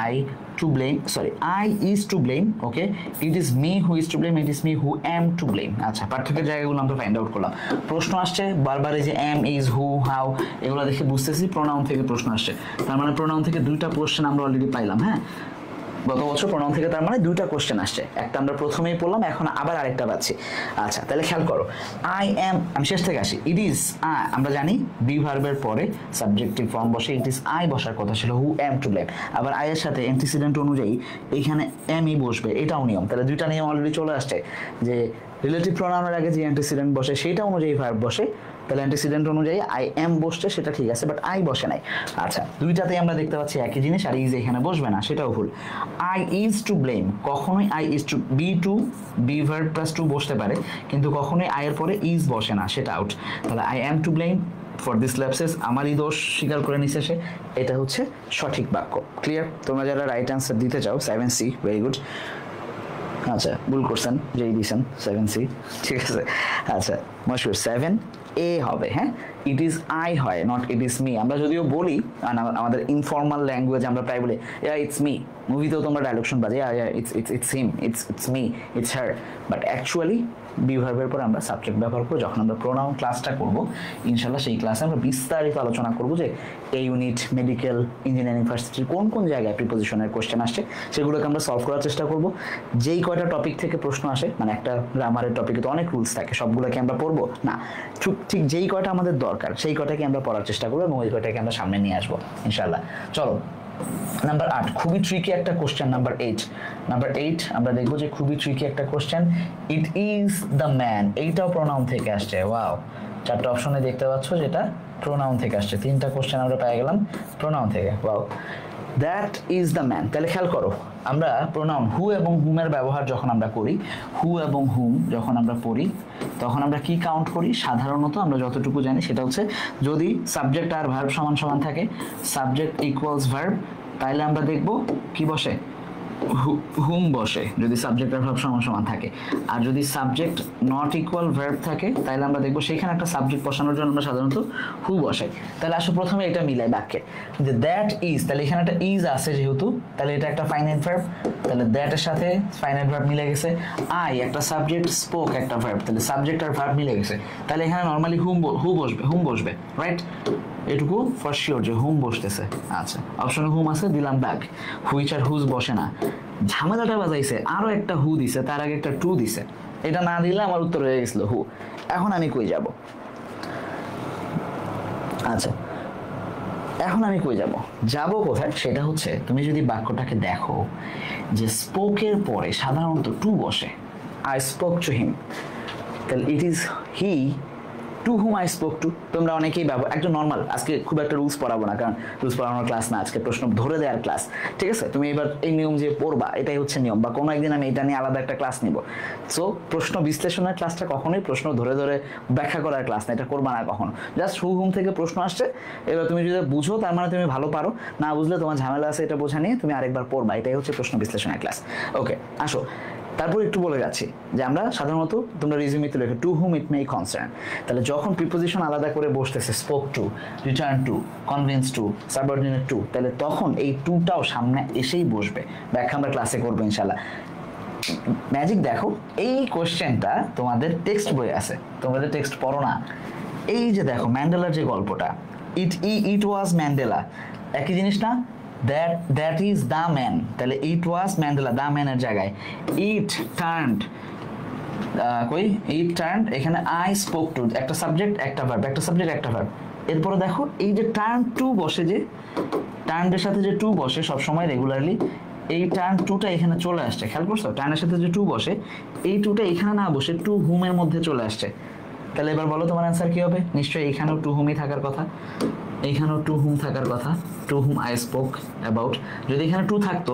I to blame, sorry I is to blame, okay, it is me who is to blame, it is me who am to blame। আচ্ছা, পার্থক্যের জায়গাগুলো আমরা find out করলাম। প্রশ্ন আসছে বারবার, এই যে am, is, who, how এগুলো দেখে বুঝতেছি প্রোনাউন থেকে প্রশ্ন আসছে। তার মানে প্রোনাউন থেকে 2টা কোশ্চেন আমরা অলরেডি পাইলাম। হ্যাঁ, গত বছর প্রোনাউন থেকে তার মানে 2টা কোশ্চেন আসছে, একটা আমরা প্রথমেই পড়লাম, এখন আবার আরেকটা পাচ্ছি। আচ্ছা, তাহলে খেয়াল করো, আই এম, আমি শেষ থেকে আসি। ইট ইজ, আমরা জানি বি ভার্বের পরে সাবজেক্টিভ ফর্ম বসে, ইট ইজ আই বসার কথা ছিল, হু এম টু ব্লেম। আবার আই এর সাথে অ্যান্টিসিডেন্ট অনুযায়ী এইখানে এমই বসবে, এটাও নিয়ম। তাহলে 2টা নিয়ম অলরেডি চলে আসছে যে রিলেটিভ প্রোনাউনের আগে যে অ্যান্টিসিডেন্ট বসে সেইটা অনুযায়ী ভার্ব বসে, তাহলে অ্যান্টিসিডেন্ট অনুযায়ী আই এম বসছে, সেটা ঠিক আছে, বাট আই বসে নাই। আচ্ছা, 2টাতেই আমরা দেখতে পাচ্ছি একই জিনিস, আর ইজ এখানে বসবে না, সেটাও ভুল। আই ইজ টু ব্লেম, কখনোই I is to, be verb plus to বসতে পারে, কিন্তু কখনোই আই এর পরে ইজ বসে না, সেটা আউট। তাহলে I am to blame for this lapses, আমারই দোষ স্বীকার করে নিছে সে, এটা হচ্ছে সঠিক বাক্য। ক্লিয়ার? তোমরা যারা রাইট অ্যান্সার দিতে চাও 7C, ভেরি গুড। আচ্ছা, ভুল করছেন, যেই দিয়েছেন 7C, ঠিক আছে। আচ্ছা, মশহুর 7A হবে। হ্যাঁ, ইট ইজ আই হয়, নট ইট ইজ মি। আমরা যদিও বলি আমাদের ইনফর্মাল ল্যাঙ্গুয়েজ আমরা প্রায় বলি ইটস মি, মুভিতেও তোমরা ডায়লগ শুনবা যে it's him, it's me, it's her, but actually be ভার্বের পর আমরা সাবজেক্ট ব্যবহার করব। যখন আমরা প্রোনাউন ক্লাসটা করব ইনশাল্লাহ, সেই ক্লাসে আমরা বিস্তারিত আলোচনা করব যে এই ইউনিট, মেডিকেল, ইঞ্জিনিয়ারিং, ইউনিভার্সিটির কোন কোন জায়গায় প্রিপোজিশনের কোশ্চেন আসছে সেগুলোকে আমরা সলভ করার চেষ্টা করব। যেই কয়টা টপিক থেকে প্রশ্ন আসে, মানে একটা গ্রামারের টপিকে তো অনেক রুলস থাকে, সবগুলোকে আমরা পড়বো না, ঠিক যেই কয়টা আমাদের দরকার সেই কয়টাকে আমরা পড়ার চেষ্টা করবো এবং ওই কয়টাকে আমরা সামনে নিয়ে আসবো ইনশাল্লাহ। চলো, নাম্বার 8, খুবই ট্রিকি একটা কোশ্চেন। নাম্বার 8 আমরা দেখবো যে খুবই ট্রিকি একটা question. It is the man, এইটাও প্রোনাউন থেকে আসছে। ওয়াও, 4টা অপশনে দেখতে পাচ্ছ যেটা প্রোনাউন থেকে আসছে। 3টা কোশ্চেন আমরা পেয়ে গেলাম প্রোনাউন থেকে। Wow, that is the man. তাহলে খেয়াল করো, আমরা প্রোনাউন হু এবং হুমের ব্যবহার যখন আমরা করি, হু এবং হুম যখন আমরা পড়ি, তখন আমরা কি কাউন্ট করি? সাধারণত আমরা যতটুকু জানি সেটা হচ্ছে, যদি সাবজেক্ট আর ভার্ব সমান সমান থাকে, সাবজেক্ট ইকুয়ালস ভার্ব, তাহলে আমরা দেখব কি বসে? হুম বসে, যদি সাবজেক্ট আর ভার্ব সমান সমান থাকে। আর যদি সাবজেক্ট নট ইকুয়াল ভার্ব থাকে, তাহলে আমরা দেখবো সেখানে একটা সাবজেক্ট বসানোর জন্য আমরা সাধারণত হু বসাই। তাহলে আসলে প্রথমে এটা মিলাই বাক্যে, যে দ্যাট ইজ, তাহলে এখানে একটা ইজ আছে যেহেতু, তাহলে এটা একটা ফাইনাইট ভার্ব, তাহলে দ্যাট এর সাথে ফাইনাইট ভার্ব মিলে গেছে। আই একটা সাবজেক্ট, স্পোক একটা ভার্ব, তাহলে সাবজেক্ট আর ভার্ব মিলে গেছে। তাহলে এখানে নর্মালি হুম বসবে, রাইট? এটুকু ফর শিওর যে হুম বসতেছে। আচ্ছা, অপশনে হুম আছে, দিলাম ব্যাক। হুইচ আর হুজ বসে না, ঝামেলাটা বাজাইছে, আরো একটা হু দিছে, তার আগে একটা টু দিছে, এটা না দিলে আমার উত্তর হয়ে গেছিল হু। এখন আমি কই যাব? আচ্ছা, এখন আমি কই যাব কোথায়? সেটা হচ্ছে, তুমি যদি বাক্যটাকে দেখো যে স্পোকের পরে সাধারণত টু বসে, আই স্পোক টু হিম, তাহলে it is he to whom I spoke to. তোমরা অনেকেই একজন নর্মাল, আজকে খুব একটা রুলস পড়াবো না, কারণ রুলস পড়ানোর ক্লাস না, আজকে প্রশ্ন ধরে দেওয়ার ক্লাস, ঠিক আছে? তুমি এবার এই নিয়ম যে পড়বা, এটাই হচ্ছে নিয়ম, বা কোনো একদিন আমি এটা নিয়ে আলাদা একটা ক্লাস নিব। সো প্রশ্ন বিশ্লেষণের ক্লাসটা কখনোই প্রশ্ন ধরে ব্যাখ্যা করার ক্লাস না, এটা করবা না কখনো। জাস্ট হুম থেকে প্রশ্ন আসছে, এবার তুমি যদি বুঝো তার মানে তুমি ভালো পারো, না বুঝলে তোমার ঝামেলা আছে, এটা বোঝা নিয়ে তুমি আরেকবার পড়বা, এটাই হচ্ছে প্রশ্ন বিশ্লেষণের ক্লাস। ওকে, আসো তারপর একটু বলে যাচ্ছি যে আমরা সাধারণত, তোমরা রিজিউমিতে লেখো টু হুম ইট মে কনসার্ন, তাহলে যখন প্রিপোজিশন আলাদা করে বসতেছে, spoke to, return to, convince to, subordinate to, তাহলে তখন এই টুটাও সামনে এসেই বসবে। ব্যাখ্যা আমরা ক্লাসে করবো ইনশাল্লাহ। ম্যাজিক দেখো, এই কোশ্চেনটা তোমাদের টেক্সট বই আছে, তোমাদের টেক্সট পড়ো না। এই যে দেখো ম্যান্ডেলার যে গল্পটা, ইট ওয়াজ ম্যান্ডেলা, একই জিনিস না? that is the man, তাহলে it was Mandela, the man এর জায়গায় it turned কই ই টার্ন, এখানে আই স্পোক টু, একটা সাবজেক্ট একটা ভার্ব, একটা সাবজেক্ট একটা ভার্ব। এরপরে দেখো এই যে টার্ন টু বসে, যে টার্নের সাথে যে টু বসে সবসময় রেগুলারলি, এই টার্ন টুটা এখানে চলে আসছে, খেয়াল করছো? টার্নের সাথে যে টু বসে, এই টুটা এখানে না বসে টু হুমের মধ্যে চলে আসছে। তাহলে এবার বলো তোমার অ্যান্সার কি হবে? নিশ্চয়ই এখানেও টু হুমই থাকার কথা, এইখানেও টু হুম থাকার কথা, to whom I spoke about. যদি এখানে টু থাকতো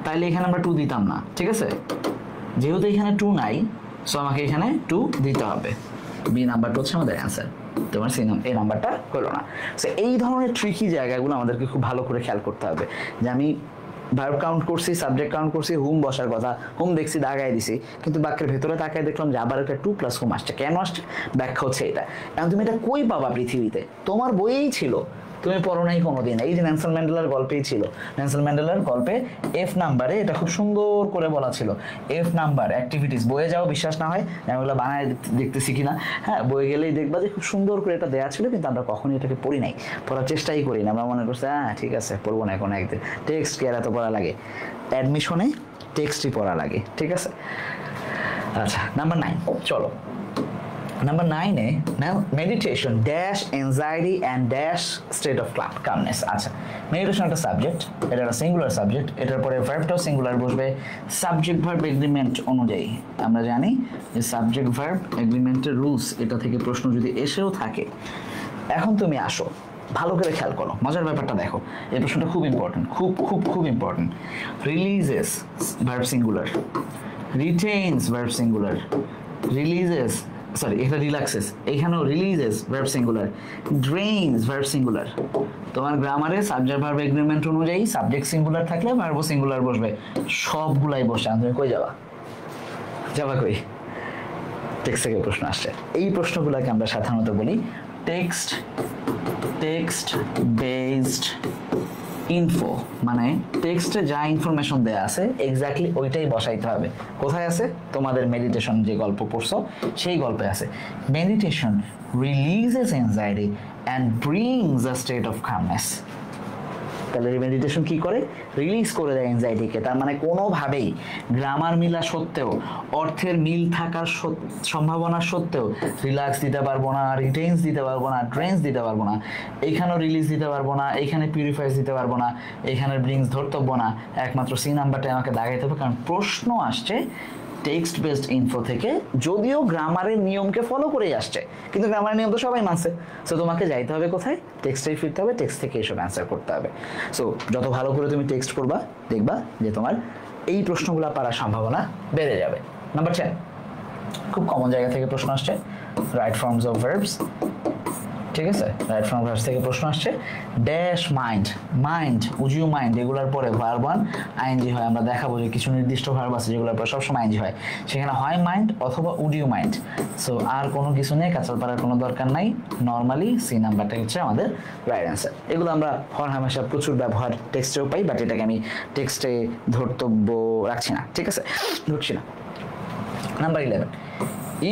তাহলে এখানে আমরা টু দিতাম না, ঠিক আছে? যেহেতু এখানে টু নাই, সো আমাকে এখানে টু দিতে হবে। বি নাম্বারটা হচ্ছে আমাদের অ্যান্সার, তোমার সি এই নাম্বারটা হলো না। সো এই ধরনের ট্রিকি জায়গাগুলো আমাদেরকে খুব ভালো করে খেয়াল করতে হবে, যে আমি ভার্ব কাউন্ট করছি, সাবজেক্ট কাউন্ট করছি, হুম বসার কথা, হুম দেখছি দাগাই দিছি, কিন্তু বাক্যের ভেতরে তাকায় দেখলাম যে আবার একটা টু প্লাস হুম আসছে। কেন আসছে? ব্যাখ্যা হচ্ছে এটা। এখন তুমি এটা কই পাবা পৃথিবীতে? তোমার বইয়েই ছিল, তুমি পড়ো নাই কোনোদিন। এই যে নেলসন ম্যান্ডেলার গল্পেই ছিল, নেলসন ম্যান্ডেলার গল্পে এফ নাম্বারে এটা খুব সুন্দর করে বলা ছিল। এফ নাম্বার অ্যাক্টিভিটিস, বইয়ে যাও, বিশ্বাস না হয় আমি ওগুলো বানায় দেখতেছি কিনা, হ্যাঁ বইয়ে গেলেই দেখবা যে খুব সুন্দর করে এটা দেওয়া ছিল, কিন্তু আমরা কখনোই এটাকে পড়ি নাই, পড়ার চেষ্টাই করি না। আমরা মনে করছি হ্যাঁ ঠিক আছে পড়বো না কোনো একদিন, টেক্সট কি আর এত পড়া লাগে? অ্যাডমিশনে টেক্সটই পড়া লাগে, ঠিক আছে? আচ্ছা নাম্বার 9, চলো নাম্বার 9-এ meditation dash anxiety and dash state of calmness. আচ্ছা মেডিটেশন একটা সাবজেক্ট, এটা একটা সিঙ্গুলার সাবজেক্ট, এটার পরে ভার্বটাও সিঙ্গুলার বসবে সাবজেক্ট ভার্ব এগ্রিমেন্ট অনুযায়ী। আমরা জানি যে সাবজেক্ট ভার্ব এগ্রিমেন্টের রুলস, এটা থেকে প্রশ্ন যদি এসেও থাকে। এখন তুমি আসো ভালো করে খেয়াল করো, মজার ব্যাপারটা দেখো, এই প্রশ্নটা খুব ইম্পর্টেন্ট, খুব খুব খুব important. Releases verb singular, retains verb singular, releases sorry এটা রিল্যাক্সেস, এখানেও releases verb singular, drains verb singular. তোমার গ্রামারে সাবজেক্ট ভার্ব এগ্রিমেন্ট অনুযায়ী সাবজেক্ট সিঙ্গুলার থাকলে ভার্বও সিঙ্গুলার বসবে, সবগুলাই বসে। তুমি কই যাবা? যাবা কই? টেক্সট থেকে প্রশ্ন আসছে, এই প্রশ্নগুলোকে আমরা সাধারণত বলি টেক্সট বেসড ইনফো, মানে টেক্সটে যা ইনফরমেশন দেয়া আছে এক্স্যাক্টলি ওইটাই বসাইতে হবে। কোথায় আছে? তোমাদের মেডিটেশন যে গল্প পড়ছো সেই গল্পে আছে। Meditation releases anxiety and brings a state of calmness. তাহলে মেডিটেশন কি করে? রিলিজ করে দেয় এনজাইটিকে। তার মানে কোনোভাবেই গ্রামার মিলা সত্ত্বেও, অর্থের মিল থাকার সম্ভাবনা সত্ত্বেও রিল্যাক্স দিতে পারবো না, রিটেইনস দিতে পারবো না, ড্রেইনস দিতে পারবো না, এইখানেও রিলিজ দিতে পারবো না, এইখানে পিউরিফাইস দিতে পারবো না, এইখানে ব্রিংস ধরতব্য না, একমাত্র সি নাম্বারটা আমাকে দাগাইতে হবে, কারণ প্রশ্ন আসছে টেক্সট বেসড ইনফো থেকে, যদিও গ্রামারের নিয়মকে ফলো করেই আসছে, কিন্তু গ্রামারের নিয়ম তো সবাই মানছে। সো তোমাকে যাইতে হবে কোথায়? টেক্সটেই ফিরতে হবে, টেক্সট থেকে এসব অ্যান্সার করতে হবে। সো যত ভালো করে তুমি টেক্সট করবা, দেখবা যে তোমার এই প্রশ্নগুলো পারার সম্ভাবনা বেড়ে যাবে। নাম্বার 10, খুব কমন জায়গা থেকে প্রশ্ন আসছে, রাইট ফর্মস অফ ভার্বস। ঠিক আছে, রাইট ফ্রম ভার্বস থেকে প্রশ্ন আসছে। Dash mind, mind would you mind এগুলোর পরে ভার্ব ওয়ান আইএনজি হয়। আমরা দেখাবো যে কিছু নির্দিষ্ট ভার্ব আছে যেগুলোর পরে সবসময় আইএনজি হয়, সেখানে হয় মাইন্ড অথবা উড ইউ মাইন্ড। সো আর কোনো কিছু নেই, কাঁচাল পাড়ার কোনো দরকার নাই। নর্মালি সি নাম্বারটা হচ্ছে আমাদের রাইট অ্যান্সার। এগুলো আমরা হর হামেশা প্রচুর ব্যবহার টেক্সটেও পাই, বাট এটাকে আমি টেক্সটে ধর্তব্য রাখছি না, ঠিক আছে, ধরছি না। Number 11,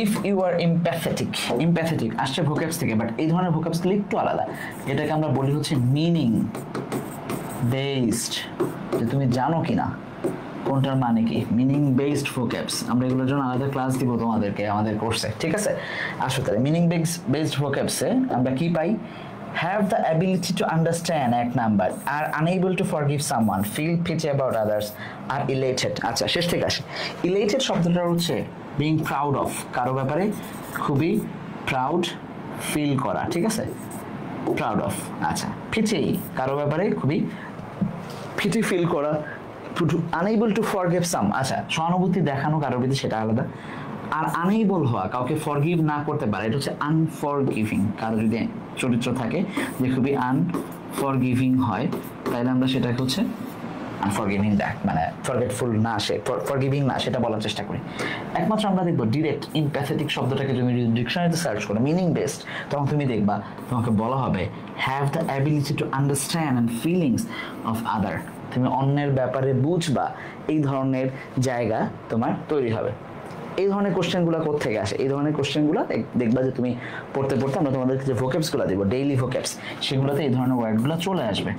if you are empathetic. Empathetic আসছে ভোক্যাবস থেকে, বাট এই ধরনের ভোক্যাবসগুলো একটু আলাদা। এটাকে আমরা বলি হচ্ছে মিনিং বেসড, যে তুমি জানো কিনা কোনটার মানে কি। মিনিং বেসড ভোক্যাবস, আমরা এগুলোর জন্য আলাদা ক্লাস দিব তোমাদেরকে আমাদের কোর্সে, ঠিক আছে। আসলে তাহলে মিনিং বেসড ভোক্যাবসে আমরা কি পাই? have the ability to understand এক number, are unable to forgive someone, feel pity about others, are elated। আচ্ছা শেষ থেকে আসি। elated শব্দটা হচ্ছে being proud of, কারো ব্যাপারে খুবই প্রাউড ফিল করা, ঠিক আছে, প্রাউড অফ। আচ্ছা pity, কারো ব্যাপারে খুবই pity ফিল করা। unable to forgive some, আচ্ছা সহানুভূতি দেখানো কারোর প্রতি, সেটা আলাদা। আর আনএবল হওয়া, কাউকে ফরগিভ না করতে পারে, এটা হচ্ছে আনফরগিভিং। কারো যদি চরিত্র থাকে যে খুবই আনফরগিভিং হয়, তাইলে আমরা সেটাকে হচ্ছে আনফরগিভিং দেখ, মানে ফরগেটফুল না, সে ফরগিভিং না, সেটা বলার চেষ্টা করি। একমাত্র আমরা দেখবো ডিরেক্ট ইমপ্যাথেটিক শব্দটাকে তুমি যদি ডিকশনারিতে সার্চ করো মিনিং বেসড, তখন তুমি দেখবা তোমাকে বলা হবে have the ability to understand and feelings of other. তুমি অন্যের ব্যাপারে বুঝবা, এই ধরনের জায়গা তোমার তৈরি হবে। এই ধরনের কোশ্চেনগুলো কোত্থেকে আসে? এই ধরনের কোশ্চেনগুলো দেখবা যে তুমি পড়তে পড়তে আমরা তোমাদেরকে যে ভোকেবসগুলো দিব, ডেইলি ভোকেবস, সেগুলোতে এই ধরনের ওয়ার্ডগুলো চলে আসবে।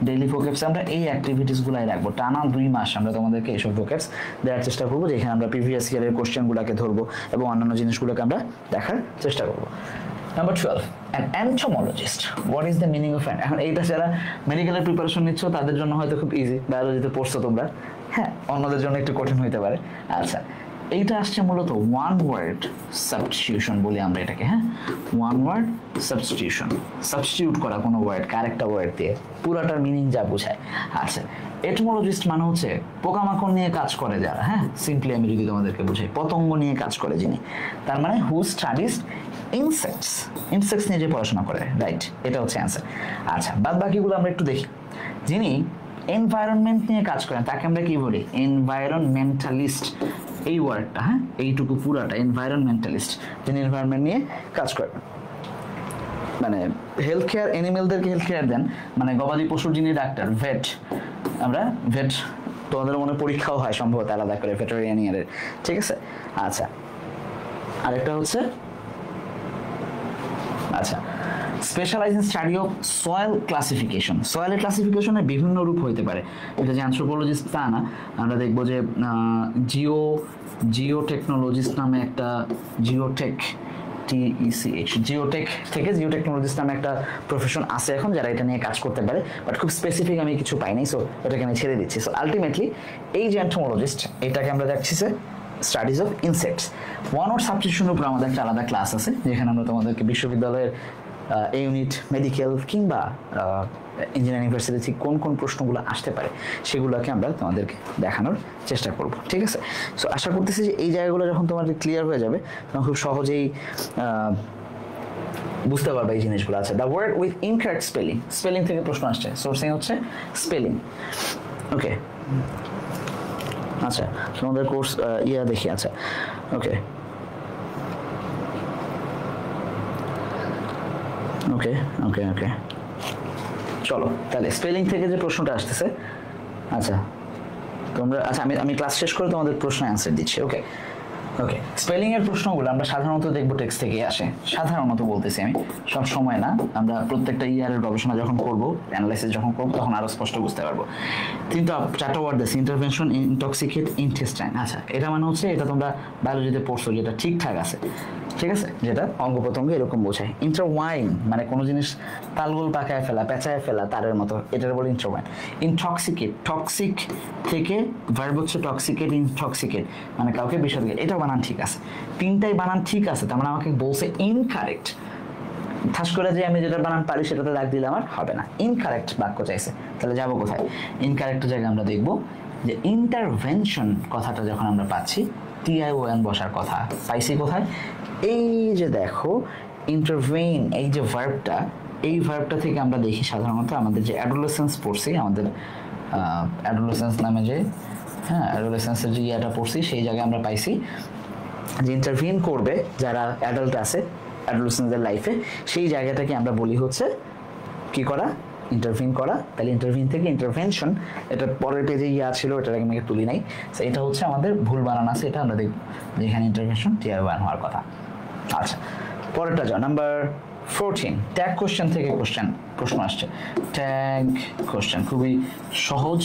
ডেইলি ভোকেবস আমরা এই অ্যাক্টিভিটিসগুলাই রাখবো, টানা 2 মাস আমরা তোমাদেরকে এইসব ভোকেবস দেওয়ার চেষ্টা করবো, যেখানে আমরা প্রিভিয়াস ইয়ারের কোশ্চেনগুলোকে ধরবো এবং অন্যান্য জিনিসগুলোকে আমরা দেখার চেষ্টা করবো। Number 12, an entomologist, what is the meaning of an? এখন এইটা যারা মেডিকেলের প্রিপারেশন নিচ্ছ তাদের জন্য হয়তো খুব ইজি, বায়োলজিতে পড়ছো তোমরা, হ্যাঁ, অন্যদের জন্য একটু কঠিন হইতে পারে। আচ্ছা, এইটা আসছে মূলত ওয়ান ওয়ার্ড সাবস্টিটিউশন বলি আমরা এটাকে, হ্যাঁ, ওয়ান ওয়ার্ড সাবস্টিটিউশন, সাবস্টিটিউট করা কোনো ওয়ার্ড আরেকটা ওয়ার্ড দিয়ে, পুরাটার মিনিং যা বোঝায়। আচ্ছা, এটমোলজিস্ট মানে হচ্ছে পোকামাকড় নিয়ে কাজ করে যারা, হ্যাঁ, সিম্পলি আমি যদি তোমাদেরকে বুঝাই, পতঙ্গ নিয়ে কাজ করে যিনি, তার মানে হু স্টাডিজ ইনসেক্টস, ইনসেক্টস নিয়ে যে পড়াশোনা করে, রাইট, এটা হচ্ছে অ্যান্সার। আচ্ছা, বাদ বাকিগুলো আমরা একটু দেখি। যিনি এনভায়রনমেন্ট নিয়ে কাজ করেন তাকে আমরা কি বলি? এনভায়রনমেন্টালিস্ট। এই ওয়ার্ডটা, হ্যাঁ, এইটুকু পুরাটা এনভায়রনমেন্টালিস্ট, যিনি এনভায়রনমেন্ট নিয়ে কাজ করেন, মানে হেলথ কেয়ার, অ্যানিমেলদেরকে হেলথ কেয়ার দেন, মানে গবাদি পশুর যিনি ডাক্তার, ভেট, আমরা ভেট, তোমাদের মনে পরীক্ষাও হয় সম্ভবত আলাদা করে ভেটেরিয়ানিয়ারের, ঠিক আছে। আচ্ছা, আরেকটা হচ্ছে, আচ্ছা, specialize in study of soil classification. সয়েলের ক্লাসিফিকেশনের বিভিন্ন রূপ হইতে পারে, এটা যে অ্যানথ্রোপোলজিস্ট তা না, আমরা দেখবো যে জিওটেকনোলজিস্ট নামে একটা, জিওটেক, TECH, জিওটেক থেকে জিওটেকনোলজিস্ট নামে একটা প্রফেশন আছে এখন, যারা এটা নিয়ে কাজ করতে পারে, বাট খুব স্পেসিফিক আমি কিছু পাই নাই, সো এটাকে আমি ছেড়ে দিচ্ছি। সো আলটিমেটলি এই যে এনথ্রোপোলজিস্ট, এটাকে আমরা দেখছি studies of insects. One word সাবস্টিটিউশনের উপর আমাদের একটা আলাদা ক্লাস আছে, যেখানে আমরা তোমাদেরকে বিশ্ববিদ্যালয়ের ইউনিট, মেডিকেল কিংবা ইঞ্জিনিয়ারিং ইউনিভার্সিটি থেকে কোন কোন প্রশ্নগুলো আসতে পারে সেগুলোকে আমরা তোমাদেরকে দেখানোর চেষ্টা করব, ঠিক আছে। সো আশা করতেছি যে এই জায়গাগুলো যখন তোমাদের ক্লিয়ার হয়ে যাবে তখন খুব সহজেই বুঝতে পারবে এই জিনিসগুলো। আছে the word with incorrect spelling, spelling থেকে প্রশ্ন আসছে, সোর্সিং হচ্ছে স্পেলিং, ওকে। আচ্ছা, তোমাদের কোর্স দেখি, আচ্ছা, ওকে ওকে ওকে ওকে চলো তাহলে স্পেলিং থেকে যে প্রশ্নটা আসতেছে, আচ্ছা তোমরা, আচ্ছা আমি ক্লাস শেষ করে তোমাদের প্রশ্ন অ্যান্সার দিচ্ছি, ওকে ওকে। স্পেলিং এর প্রশ্নগুলো আমরা সাধারণত দেখবো টেক্সট থেকে আসে, সাধারণত বলতেছি আমি, সব সময় না, আমরা প্রত্যেকটা ইয়ারের গবেষণা যখন করবো, অ্যানালাইসিস যখন করবো, তখন আরো স্পষ্ট বুঝতে পারবো। কিন্তু 4টা ওয়ার্ড আছে, ইন্টারভেনশন, ইনটক্সিকেট, ইনটেস্টাইন। আচ্ছা, এটা মানে হচ্ছে, এটা তোমরা বায়োলজিতে পড়ছো, যেটা ঠিকঠাক আছে, ঠিক আছে, যেটা অঙ্গ প্রত্যঙ্গ এরকম বোঝায়। ইন্টারওয়াইন মানে কোনো জিনিস তালগোল পাকায় ফেলা, পেঁচায় ফেলা, তারের মতো, এটার বলে ইন্টারওয়াইন। ইনটক্সিকেট, টক্সিক থেকে ভার্ব হচ্ছে টক্সিকেট, ইনটক্সিকেট মানে কাউকে বিষয় দিকে, এটা বানান ঠিক আছে, 3টাই বানান ঠিক আছে, তার মানে আমাকে বলছে ইনকারেক্ট। খাস করে যে আমি যেটা বানান পারি সেটাতে দাগ দিলে আমার হবে না, ইনকারেক্ট বাক্য চাইছে, তাহলে যাবো কোথায়? ইনকারেক্টের জায়গায় আমরা দেখবো যে ইন্টারভেনশন কথাটা যখন আমরা পাচ্ছি, TION বসার কথা পাইছি কোথায়? এই যে দেখো ইন্টারভেইন, এই যে ভার্বটা, এই ভার্বটা থেকে আমরা দেখি সাধারণত আমাদের যে অ্যাডোলেসেন্স পড়ছি, আমাদের অ্যাডোলেসেন্স নামে যে, হ্যাঁ, অ্যাডোলেসেন্সের যে ইয়াটা পড়ছি, সেই জায়গায় আমরা পাইছি যে ইন্টারভিন করবে যারা অ্যাডাল্ট আছে অ্যাডোলেসেন্সের লাইফে, সেই জায়গাটাকে আমরা বলি হচ্ছে কি করা? ইন্টারভিন করা। তাহলে ইন্টারভিন থেকে ইন্টারভেনশন, এটা পরের পেজে ইয়া ছিল, এটাকে আমি তুলি নাই, এটা হচ্ছে আমাদের ভুল বানান আছে, এটা আমরা দেখব যেখানে ইন্টারভেনশন TION হওয়ার কথা। আচ্ছা, পরেরটা যাও, নাম্বার 14, ট্যাগ কোশ্চেন থেকে প্রশ্ন আসছে। ট্যাগ কোশ্চেন খুবই সহজ,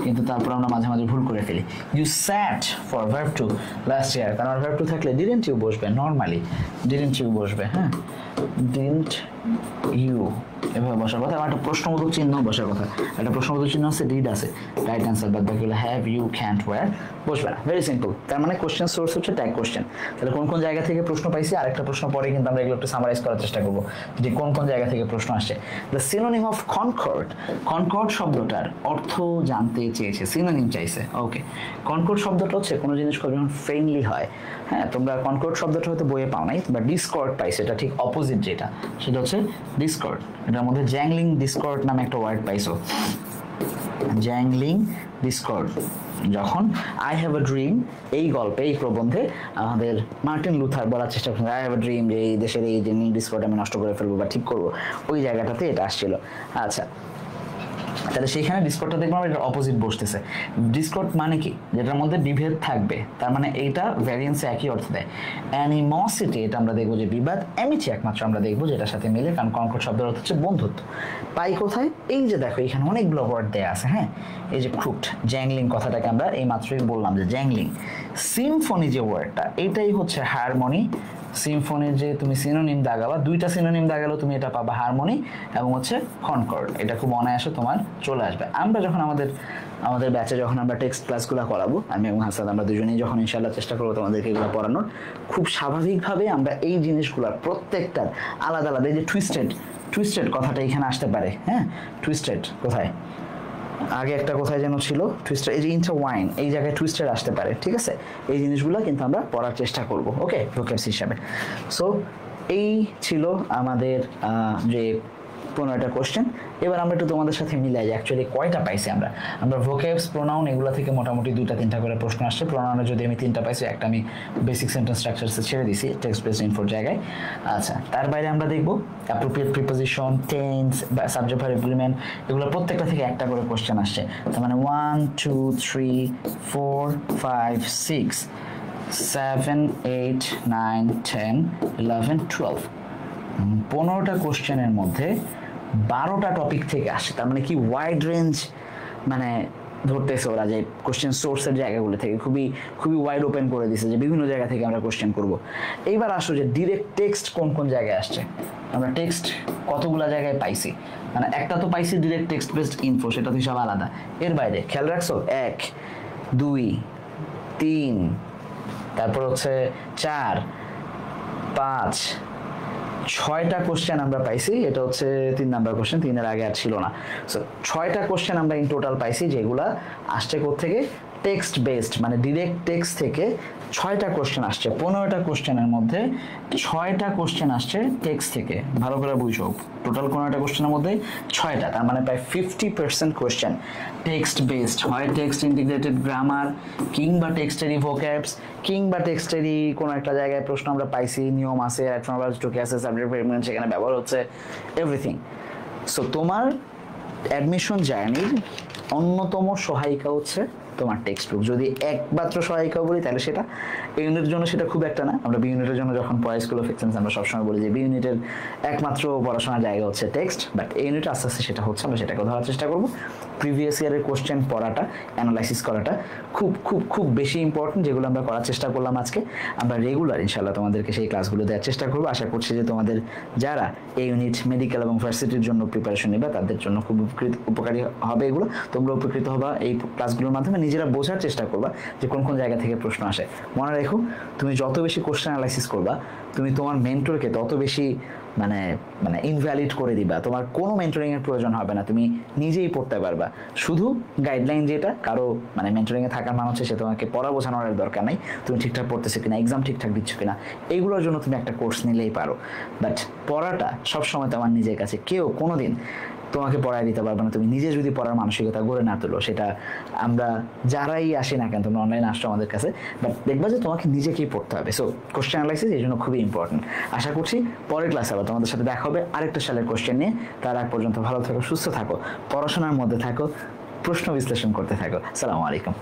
কিন্তু তারপর আমরা মাঝে মাঝে ভুল করে ফেলি। You sat for verb to last year, কারণ ভার্ব টু থাকলে ডিডন্ট ইউ বসবে, নর্মালি ডিডন্ট ইউ বসবে, হ্যাঁ, ডিডন্ট ইউ এভাবে বসার কথা, একটা প্রশ্নবোধক চিহ্ন বসার কথা, একটা প্রশ্নবোধক চিহ্ন আছে, ডিড আছে, রাইট অ্যান্সার, বাদ বাকিগুলো হ্যাভ, ইউ, ক্যান্ট, ওয়্যার বসবে না, ভেরি সিম্পল। তার মানে কোশ্চেন সোর্স হচ্ছে ট্যাগ কোশ্চেন। তাহলে কোন কোন জায়গা থেকে প্রশ্ন পাইছি, আরেকটা প্রশ্ন পরে কিন্তু আমরা এগুলো একটু সামারাইজ করার চেষ্টা করবো যে কোন কোন জায়গা থেকে প্রশ্ন আসছে। The synonym of concord, concord শব্দটার অর্থ জানতে চেয়েছে, সিনোনিম চাইছে, ওকে। কনকর্ড শব্দটা হচ্ছে কোনো জিনিস যখন ফ্রেন্ডলি হয়, হ্যাঁ, তোমরা কনকর্ড শব্দটা হয়তো বইয়ে পাও নাই, তোমরা ডিসকর্ড পাইছে, এটা ঠিক অপোজিট যেটা, সেটা হচ্ছে ডিসকর্ড। এটার মধ্যে জ্যাংলিং ডিসকর্ড নামে একটা ওয়ার্ড পাইছো, জ্যাংলিং ডিসকর্ড। যখন আই হ্যাভ আ ড্রিম, এই গল্পে, এই প্রবন্ধে আমাদের মার্টিন লুথার বলার চেষ্টা করছেন, আই হ্যাভ আ ড্রিম, যে এই দেশের এই জ্যাংলিং ডিসকর্ড আমি নষ্ট করে ফেলবো বা ঠিক করবো, ওই জায়গাটাতে এটা আসছিল। আচ্ছা, তাহলে সেইখানে ডিসকর্ডটা দেখবো আমরা এটার অপোজিট বসতেছে। ডিসকর্ড মানে কি, যেটার মধ্যে বিভেদ থাকবে, তার মানে এইটা ভ্যারিয়েন্সে একই অর্থ দেয়। অ্যানিমসিটি এটা আমরা দেখবো যে বিবাদ, অ্যামিটি একমাত্র আমরা দেখবো যেটার সাথে মিলে, কারণ কনকর্ড শব্দের অর্থ হচ্ছে বন্ধুত্ব। পাই কোথায়, এই যে দেখো এখানে অনেকগুলো ওয়ার্ড দেয়া আছে, হ্যাঁ, এই যে ক্রুট, জ্যাংলিং কথাটাকে আমরা এই মাত্রই বললাম যে জ্যাংলিং। সিম্ফনি যে ওয়ার্ডটা, এটাই হচ্ছে হারমোনি। সিম্ফনির যে তুমি সিনোনিম দাগাবা, দুইটা সিনোনিম দাগালেও তুমি এটা পাবা, হারমোনি এবং হচ্ছে কনকর্ড। এটা খুব অনায়াসে তোমার চলে আসবে। আমরা যখন আমাদের ব্যাচে যখন আমরা টেক্সট ক্লাসগুলো করাবো, আমি এবং হাসান আমরা দুজনেই যখন ইনশাআল্লাহ চেষ্টা করবো তোমাদেরকে এগুলো পড়ানোর, খুব স্বাভাবিকভাবে আমরা এই জিনিসগুলোর প্রত্যেকটার আলাদা আলাদা, এই যে টুইস্টেড কথাটা এখানে আসতে পারে, হ্যাঁ, টুইস্টেড কোথায়, আগে একটা কোথায় যেন ছিল টুইস্টার, এই যে ইন্টারওয়াইন, এই জায়গায় টুইস্টার আসতে পারে, ঠিক আছে। এই জিনিসগুলো কিন্তু আমরা পড়ার চেষ্টা করব, ওকে, ভোক্যাবস হিসাবে। সো এই ছিল আমাদের যে 15টা কোশ্চেন। এবার আমরা একটু তোমাদের সাথে মিলাই যে অ্যাকচুয়ালি কয়টা পাইছি আমরা ভোক্যাবস, প্রোনাউন, এগুলো থেকে মোটামুটি 2-3টা করে প্রশ্ন আসছে। প্রোনাউনে যদি আমি 3টা পাইছি, একটা আমি বেসিক সেন্টেন্স স্ট্রাকচারসে ছেড়ে দিছি টেক্সট বেসড ইনফোর জায়গায়। আচ্ছা, তার বাইরে আমরা দেখব appropriate preposition, tense, subject verb agreement, এগুলো প্রত্যেকটা থেকে একটা করে কোশ্চেন আসছে। তার মানে 1 2 3 4 5 6 7 8 9 10 11 12 15টা কোশ্চেনের মধ্যে 12টা টপিক থেকে আসে। তার মানে কি ওয়াইড রেঞ্জ মানে ধরতেছে ওরা, যে কোশ্চেন সোর্সের জায়গাগুলো থেকে খুবই খুবই ওয়াইড ওপেন করে দিছে, যে বিভিন্ন জায়গা থেকে আমরা কোশ্চেন করব। এইবার আসো যে ডিরেক্ট টেক্সট কোন কোন জায়গায় আসছে, আমরা টেক্সট কতগুলা জায়গায় পাইছি। মানে একটা তো পাইছি ডিরেক্ট টেক্সট বেসড ইনফো, সেটা তো হিসাব আলাদা। এর বাইরে খেয়াল রাখছো 1 2 3, তারপর হচ্ছে 4 5 6টা কোশ্চেন আমরা পাইছি। এটা হচ্ছে 3 নাম্বার কোশ্চেন, 3-এর আগে আর ছিল না। সো 6টা কোশ্চেন আমরা ইন টোটাল পাইছি, যেগুলা আসছে কোত্থেকে, টেক্সট বেসড, মানে ডিরেক্ট টেক্সট থেকে 6টা কোশ্চেন আসছে। 15টা কোশ্চেনের মধ্যে 6টা কোশ্চেন আসছে টেক্সট থেকে। ভালো করে বুঝো, টোটাল 15টা কোশ্চেনের মধ্যে 6টা, তার মানে প্রায় 50% কোশ্চেন টেক্সট বেসড। হয় টেক্সট ইন্টিগ্রেটেড গ্রামার, কিংবা টেক্সটেরই ভোক্যাবস, কিংবা টেক্সটেরই কোনো একটা জায়গায় প্রশ্ন আমরা পাইছি, নিয়ম আছে, টুকে আছে, সাবজেক্ট ভেরিয়েন্ট সেখানে ব্যবহার হচ্ছে, এভরিথিং। সো তোমার অ্যাডমিশন জার্নির অন্যতম সহায়িকা হচ্ছে তোমার টেক্সট বুক। যদি একমাত্র সহায়িকা বলি তাহলে সেটা এই ইউনিটের জন্য সেটা খুব একটা না। আমরা বি ইউনিটের জন্য যখন পড়াই স্কুল অফ এক্সেলেন্স আমরা সবসময় বলি যে বি ইউনিটের একমাত্র পড়াশোনার জায়গা হচ্ছে টেক্সট, বাট এই ইউনিটে আস্তে আস্তে সেটা হচ্ছে, আমরা সেটাকে ধরার চেষ্টা করবো। প্রিভিয়াস ইয়ারের কোশ্চেন পড়াটা, অ্যানালাইসিস করাটা খুব খুব খুব বেশি ইম্পর্টেন্ট, যেগুলো আমরা করার চেষ্টা করলাম আজকে। আমরা রেগুলার ইনশাআল্লাহ তোমাদেরকে সেই ক্লাসগুলো দেওয়ার চেষ্টা করবো। আশা করছি যে তোমাদের যারা এই ইউনিট মেডিকেল এবং ভার্সিটির জন্য প্রিপারেশন নেবে তাদের জন্য খুব উপকারী হবে এগুলো। তোমরা উপকৃত হবা এই ক্লাসগুলোর মাধ্যমে, নিজেরা বোঝার চেষ্টা করবা যে কোন কোন জায়গা থেকে প্রশ্ন আসে। মনে রেখো, তুমি যত বেশি কোশ্চেন অ্যানালাইসিস করবা, তুমি তোমার মেন্টরকে তত বেশি মানে ইনভ্যালিড করে দিবা। তোমার কোনো মেন্টরিং এর প্রয়োজন হবে না, তুমি নিজেই পড়তে পারবা। শুধু গাইডলাইন যেটা, কারো মানে মেন্টরিং এ থাকার মানে হচ্ছে সে তোমাকে পড়া বোঝানোর দরকার নাই, তুমি ঠিকঠাক পড়তেছো কিনা, এক্সাম ঠিকঠাক দিচ্ছ কিনা, এইগুলোর জন্য তুমি একটা কোর্স নিলেই পারো। বাট পড়াটা সবসময় তোমার নিজের কাছে, কেউ কোনোদিন তোমাকে পড়ায় দিতে পারবে না তুমি নিজে যদি পড়ার মানসিকতা গড়ে না তোলো। সেটা আমরা যারাই আসি না কেন, তুমি অনলাইনে আসছো আমাদের কাছে, বাট দেখবা যে তোমাকে নিজেকেই পড়তে হবে। সো কোশ্চেন অ্যানালাইসিস এই জন্য খুবই ইম্পর্টেন্ট। আশা করছি পরের ক্লাসে আবার তোমাদের সাথে দেখা হবে আরেকটা সালের কোশ্চেন নিয়ে। তার আগ পর্যন্ত ভালো থাকো, সুস্থ থাকো, পড়াশোনার মধ্যে থাকো, প্রশ্ন বিশ্লেষণ করতে থাকো। আসসালামু আলাইকুম।